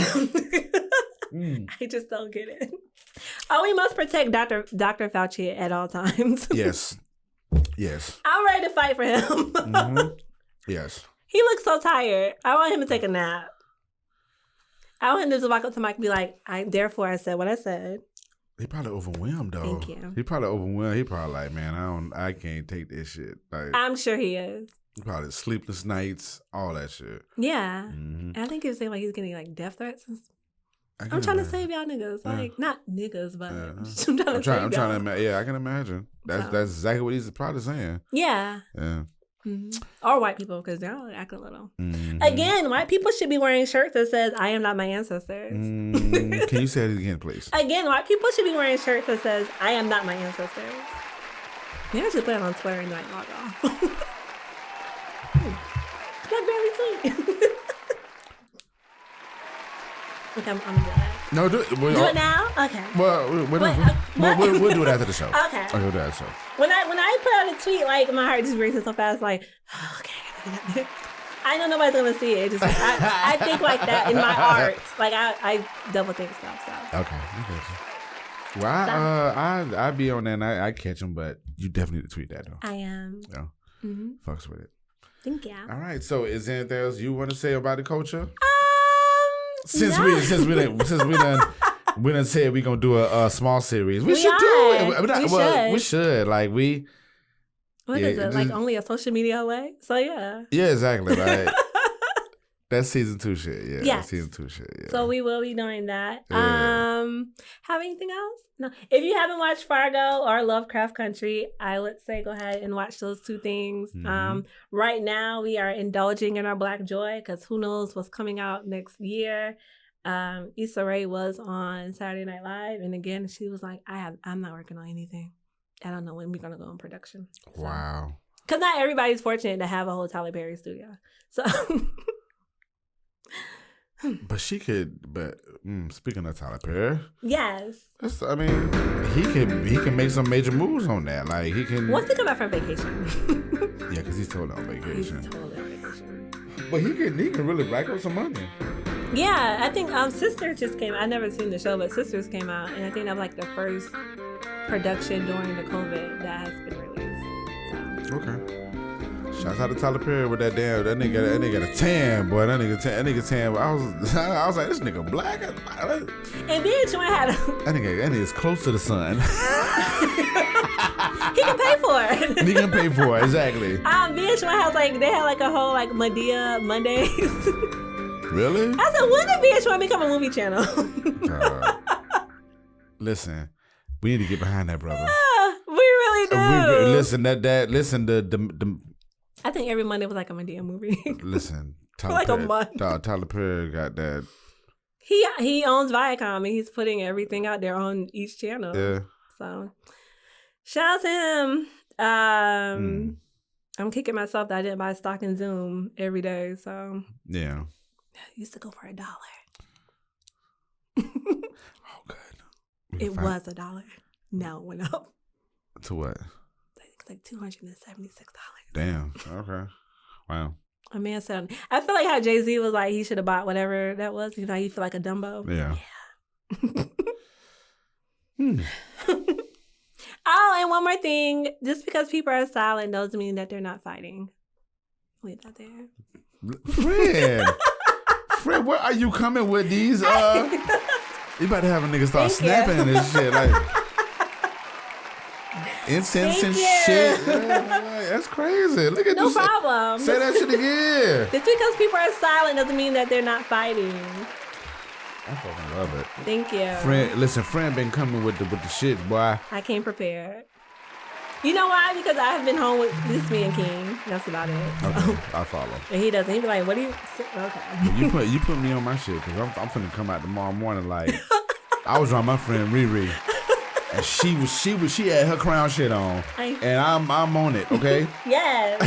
Speaker 2: I just don't get it. Oh, we must protect Dr. Fauci at all times.
Speaker 1: Yes.
Speaker 2: I'm ready to fight for him.
Speaker 1: Yes.
Speaker 2: He looks so tired. I want him to take a nap. I want him to just walk up to Mike and be like, therefore I said what I said.
Speaker 1: He probably overwhelmed though.
Speaker 2: Thank you.
Speaker 1: He probably overwhelmed. He probably like, man, I can't take this shit. Like,
Speaker 2: I'm sure he is.
Speaker 1: Probably sleepless nights, all that shit.
Speaker 2: Yeah. And I think he was saying like he's getting like death threats. I'm trying to save y'all niggas. Like, not niggas, but I'm trying to save y'all. I'm trying
Speaker 1: to, yeah, I can imagine. That's exactly what he's probably saying.
Speaker 2: Yeah.
Speaker 1: Yeah.
Speaker 2: Or white people, because they're all acting a little. Again, white people should be wearing shirts that says, I am not my ancestors.
Speaker 1: Can you say it again, please?
Speaker 2: Again, white people should be wearing shirts that says, I am not my ancestors. Maybe I should put it on Twitter and like log off. That's barely tweet. Okay, I'm gonna do that.
Speaker 1: No, do it
Speaker 2: now? Okay.
Speaker 1: Well, we'll do it after the show.
Speaker 2: Okay.
Speaker 1: We'll do that show.
Speaker 2: When I put out a tweet, like my heart just races so fast, like, oh, okay. I know nobody's gonna see it. Just I think like that in my art. Like I double think stuff. So.
Speaker 1: Okay. Well, I be on that and I catch them, but you definitely need to tweet that though.
Speaker 2: I am.
Speaker 1: Yeah. Fucks with it.
Speaker 2: Thank you.
Speaker 1: All right. So, is there anything else you want to say about the culture? Since
Speaker 2: no.
Speaker 1: we done said we gonna do a small series, we should do it. We should. Like we.
Speaker 2: What is it? Like only a social media away? So yeah.
Speaker 1: Yeah, exactly. Like that's season 2 shit. Yeah. Yes. Season 2 shit. Yeah.
Speaker 2: So we will be doing that.
Speaker 1: Yeah.
Speaker 2: Have anything else? No. If you haven't watched Fargo or Lovecraft Country, I would say go ahead and watch those 2 things. Right now we are indulging in our Black joy because who knows what's coming out next year. Issa Rae was on Saturday Night Live, and again she was like, I'm not working on anything. I don't know when we're gonna go in production. So.
Speaker 1: Wow.
Speaker 2: Because not everybody's fortunate to have a whole Tyler Perry studio. So.
Speaker 1: But she could. But speaking of Tyler Perry,
Speaker 2: yes.
Speaker 1: I mean, he can make some major moves on that. Like he can.
Speaker 2: Once he come back from vacation.
Speaker 1: Yeah, because he's totally on vacation. But he can really rack up some money.
Speaker 2: Yeah, I think Sisters just came. I never seen the show, but Sisters came out, and I think that was like the first production during the COVID that has been released. So.
Speaker 1: Okay. Shouts out to Tyler Perry with that nigga got a tan, boy. That nigga tan. I was like, this nigga black.
Speaker 2: And VH1 had
Speaker 1: that nigga is close to the sun.
Speaker 2: He can pay for it.
Speaker 1: He can pay for it, exactly.
Speaker 2: VH1 has they had like a whole like Madea Mondays.
Speaker 1: Really?
Speaker 2: I said, when did VH1 become a movie channel?
Speaker 1: Listen, we need to get behind that, brother.
Speaker 2: Yeah, we really do.
Speaker 1: Listen, the
Speaker 2: I think every Monday was like a Madea movie.
Speaker 1: Listen,
Speaker 2: Tyler Perry, a month.
Speaker 1: Tyler Perry got that.
Speaker 2: He owns Viacom and he's putting everything out there on each channel.
Speaker 1: Yeah.
Speaker 2: So, shout out to him. I'm kicking myself that I didn't buy stock in Zoom every day. So
Speaker 1: yeah,
Speaker 2: it used to go for $1.
Speaker 1: Oh, good.
Speaker 2: It was $1. Now it went up.
Speaker 1: To what?
Speaker 2: Like $276.
Speaker 1: Damn. Okay. Wow.
Speaker 2: A man said, I feel like how Jay-Z was like, he should have bought whatever that was. You know, you feel like a Dumbo.
Speaker 1: Yeah.
Speaker 2: Oh, and one more thing. Just because people are silent doesn't mean that they're not fighting. Leave that there.
Speaker 1: Fred, where are you coming with these? You about to have a nigga start snapping and this shit. Like, incense and shit. Yeah, that's crazy. Look at this.
Speaker 2: No problem.
Speaker 1: Say that shit again.
Speaker 2: Just because people are silent doesn't mean that they're not fighting.
Speaker 1: I fucking love it.
Speaker 2: Thank you.
Speaker 1: Friend been coming with the shit, boy.
Speaker 2: I came prepared. You know why? Because I have been home with just me and King. That's about it.
Speaker 1: Okay, I follow.
Speaker 2: And he doesn't. He be like, what do you... Okay.
Speaker 1: You put me on my shit because I'm finna come out tomorrow morning like... I was around my friend ReRe. And she had her crown shit on, and I'm on it. Okay.
Speaker 2: Yes.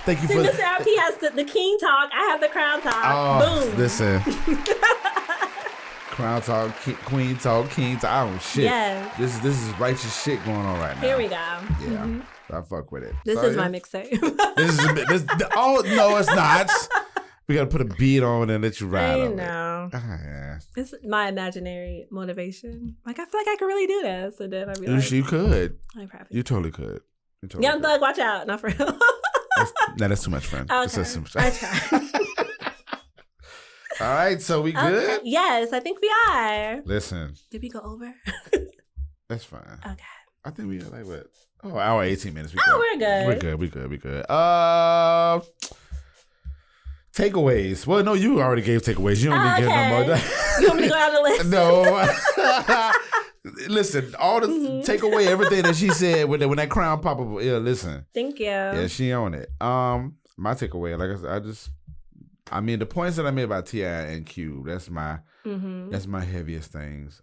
Speaker 1: Thank you
Speaker 2: for. Mr. RP has the king talk. I have the crown talk. Oh, boom.
Speaker 1: Listen. Crown talk, queen talk, king talk. Oh shit.
Speaker 2: Yes.
Speaker 1: This is righteous shit going on right now.
Speaker 2: Here we go.
Speaker 1: Yeah. Mm-hmm. I fuck with it.
Speaker 2: This is my mixtape.
Speaker 1: Oh no, it's not. We gotta put a beat on and let you ride.
Speaker 2: I know. It's my imaginary motivation. Like I feel like I could really do this, and then I'd be like,
Speaker 1: "You could.
Speaker 2: You
Speaker 1: totally could.
Speaker 2: Young Thug, watch out! Not for real.
Speaker 1: That's too much, friend.
Speaker 2: Okay.
Speaker 1: That's too much.
Speaker 2: I try.
Speaker 1: All right, so we good?
Speaker 2: Okay. Yes, I think we are.
Speaker 1: Listen.
Speaker 2: Did we go over?
Speaker 1: That's fine.
Speaker 2: Okay.
Speaker 1: I think we got like what? Oh, hour 18 minutes.
Speaker 2: We're good.
Speaker 1: We good. Takeaways. Well, no, you already gave takeaways. You don't need to give no more.
Speaker 2: You want me to go down the list?
Speaker 1: No. Listen, all the take away everything that she said when that crown pop up. Yeah, listen.
Speaker 2: Thank you.
Speaker 1: Yeah, she on it. My takeaway, like I said, I mean, the points that I made about T.I. and Cube, that's my heaviest things.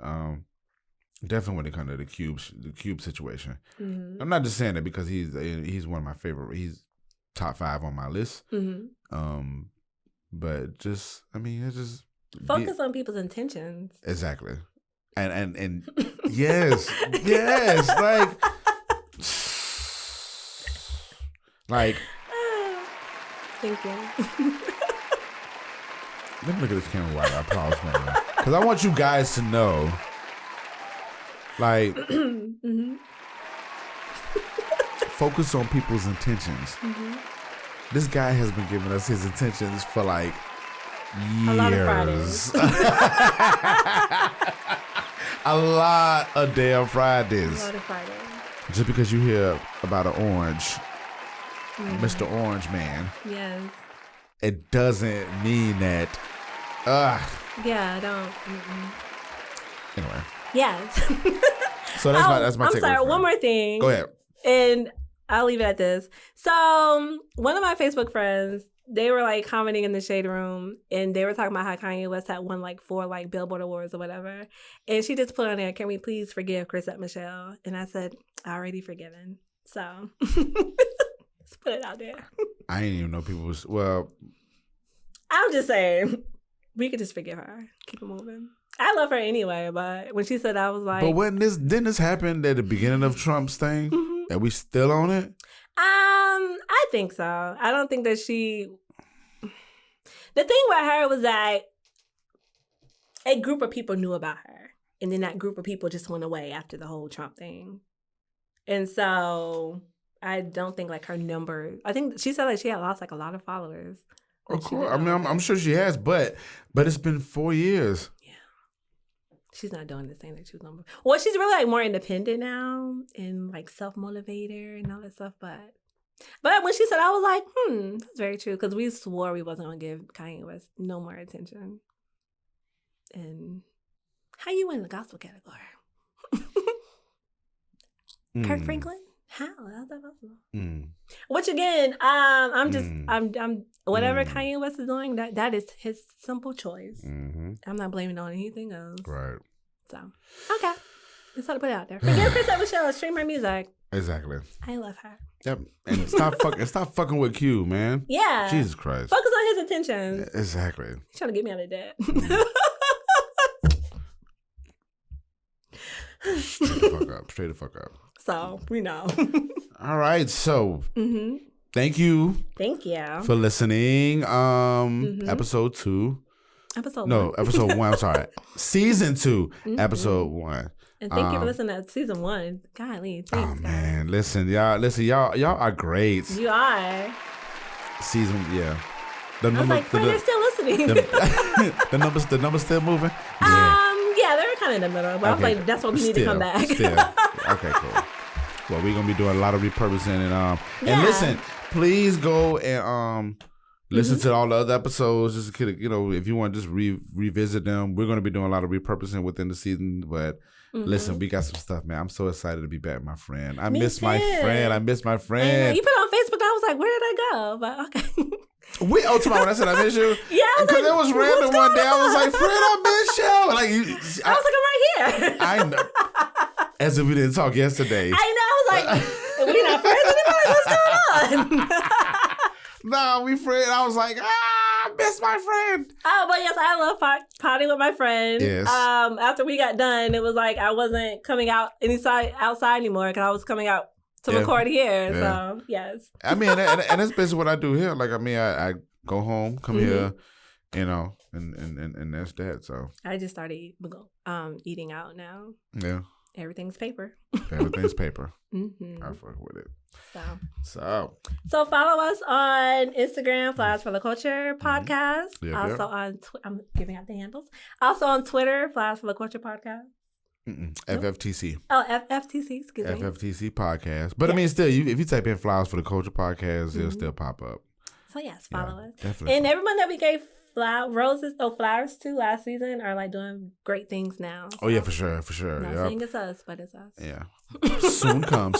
Speaker 1: Definitely when it comes to the Cube situation. Mm-hmm. I'm not just saying that because he's one of my favorite. He's top 5 on my list. Mm-hmm. But just, I mean, it's just
Speaker 2: focus on people's intentions.
Speaker 1: Exactly. And yes, like
Speaker 2: thank you.
Speaker 1: Let me look at this camera while I pause, man, because I want you guys to know, like, focus on people's intentions. Mm-hmm. This guy has been giving us his intentions for like years.
Speaker 2: A lot of Fridays.
Speaker 1: A lot of damn Fridays.
Speaker 2: A lot of Fridays.
Speaker 1: Just because you hear about an orange, Mr. Orange Man.
Speaker 2: Yes.
Speaker 1: It doesn't mean that.
Speaker 2: Yeah, I don't.
Speaker 1: Anyway.
Speaker 2: Yes.
Speaker 1: So that's my takeaway.
Speaker 2: I'm sorry. One more thing.
Speaker 1: Go ahead.
Speaker 2: And I'll leave it at this. So one of my Facebook friends, they were like commenting in the Shade Room, and they were talking about how Kanye West had won like 4 like Billboard Awards or whatever. And she just put on there, "Can we please forgive Chrisette Michele?" And I said, "Already forgiven." So let's put it out there.
Speaker 1: I didn't even know people was
Speaker 2: I'm just saying, we could just forgive her, keep it moving. I love her anyway, but when she said, I was like,
Speaker 1: but didn't this happen at the beginning of Trump's thing? Mm-hmm. Are we still on it?
Speaker 2: I think so. I don't think that she. The thing with her was that a group of people knew about her. And then that group of people just went away after the whole Trump thing. And so I don't think like her number, I think she said like she had lost like a lot of followers.
Speaker 1: Of course. I mean, I'm sure she has, but it's been 4 years.
Speaker 2: Yeah. She's not doing the same that she was on. Well, she's really like more independent now and like self-motivator and all that stuff. But when she said, I was like, that's very true. Because we swore we wasn't going to give Kanye West no more attention. And how you win the gospel category? Kirk Franklin? How's that possible? Which again, I'm whatever Kanye West is doing, that is his simple choice. I'm not blaming it on anything else.
Speaker 1: Right.
Speaker 2: So okay, just to put it out there. Forget Chris Michelle, stream her music.
Speaker 1: Exactly.
Speaker 2: I love her.
Speaker 1: Yep. And stop fucking with Q, man.
Speaker 2: Yeah.
Speaker 1: Jesus Christ.
Speaker 2: Focus on his intentions.
Speaker 1: Exactly.
Speaker 2: He's trying to get me out of debt.
Speaker 1: Straight the fuck up.
Speaker 2: So, we know.
Speaker 1: All right. So, thank you.
Speaker 2: Thank you.
Speaker 1: For listening. Episode 2.
Speaker 2: Episode
Speaker 1: 1. I'm sorry. Season 2, episode 1.
Speaker 2: And thank you for listening to season 1. Golly, thanks,
Speaker 1: man. Listen, y'all are great.
Speaker 2: You are.
Speaker 1: Season, yeah.
Speaker 2: I was like, you're still listening.
Speaker 1: The numbers still moving?
Speaker 2: Yeah, they were kind of in the middle, but I was like, that's what we need to come back.
Speaker 1: Okay, cool. Well, we're gonna be doing a lot of repurposing and listen, please go and listen to all the other episodes. Just if you want to just revisit them, we're gonna be doing a lot of repurposing within the season. But listen, we got some stuff, man. I'm so excited to be back, my friend. I miss my friend. You put
Speaker 2: it on Facebook. I was like, where did I go? But okay.
Speaker 1: Tomorrow when I said I miss you,
Speaker 2: yeah,
Speaker 1: because it was random one day. I was like, "Friend, I miss you."
Speaker 2: Like I was like, I'm right here.
Speaker 1: I know, as if we didn't talk yesterday.
Speaker 2: I know. I was like, "We not friends anymore? What's going on?"
Speaker 1: Nah, we friends. I was like, I miss my friend.
Speaker 2: Oh, but yes, I love potting with my friends.
Speaker 1: Yes.
Speaker 2: After we got done, it was like I wasn't coming out outside anymore because I was coming out to record here. Yeah. So yes.
Speaker 1: I mean, and that's basically what I do here. Like, I mean, I go home, come here, and that's that. So
Speaker 2: I just started eating out now.
Speaker 1: Yeah.
Speaker 2: Everything's paper.
Speaker 1: Everything's paper. I fuck with it.
Speaker 2: So follow us on Instagram, Flowers for the Culture Podcast. Also on I'm giving out the handles. Also on Twitter, Flowers for the Culture Podcast.
Speaker 1: FFTC.
Speaker 2: Oh, FFTC. Excuse me.
Speaker 1: FFTC Podcast. But I mean, still, if you type in Flowers for the Culture Podcast, it'll still pop up.
Speaker 2: So yes, follow us.
Speaker 1: Definitely.
Speaker 2: And everyone that we gave flowers to last season are like doing great things now. So.
Speaker 1: Oh yeah, for sure.
Speaker 2: Not saying it's us, but it's us.
Speaker 1: Yeah. soon come.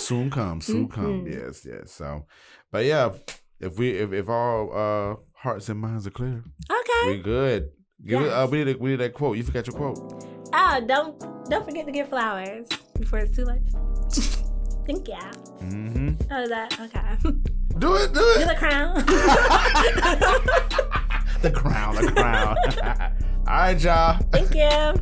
Speaker 1: Yes. So, but yeah, if all hearts and minds are clear,
Speaker 2: okay,
Speaker 1: we good. We need that quote. You forgot your quote.
Speaker 2: Don't forget to give flowers before it's too late. Thank ya. Oh, is that okay?
Speaker 1: Do it.
Speaker 2: Do the crown.
Speaker 1: The crown. All right, y'all.
Speaker 2: Thank you.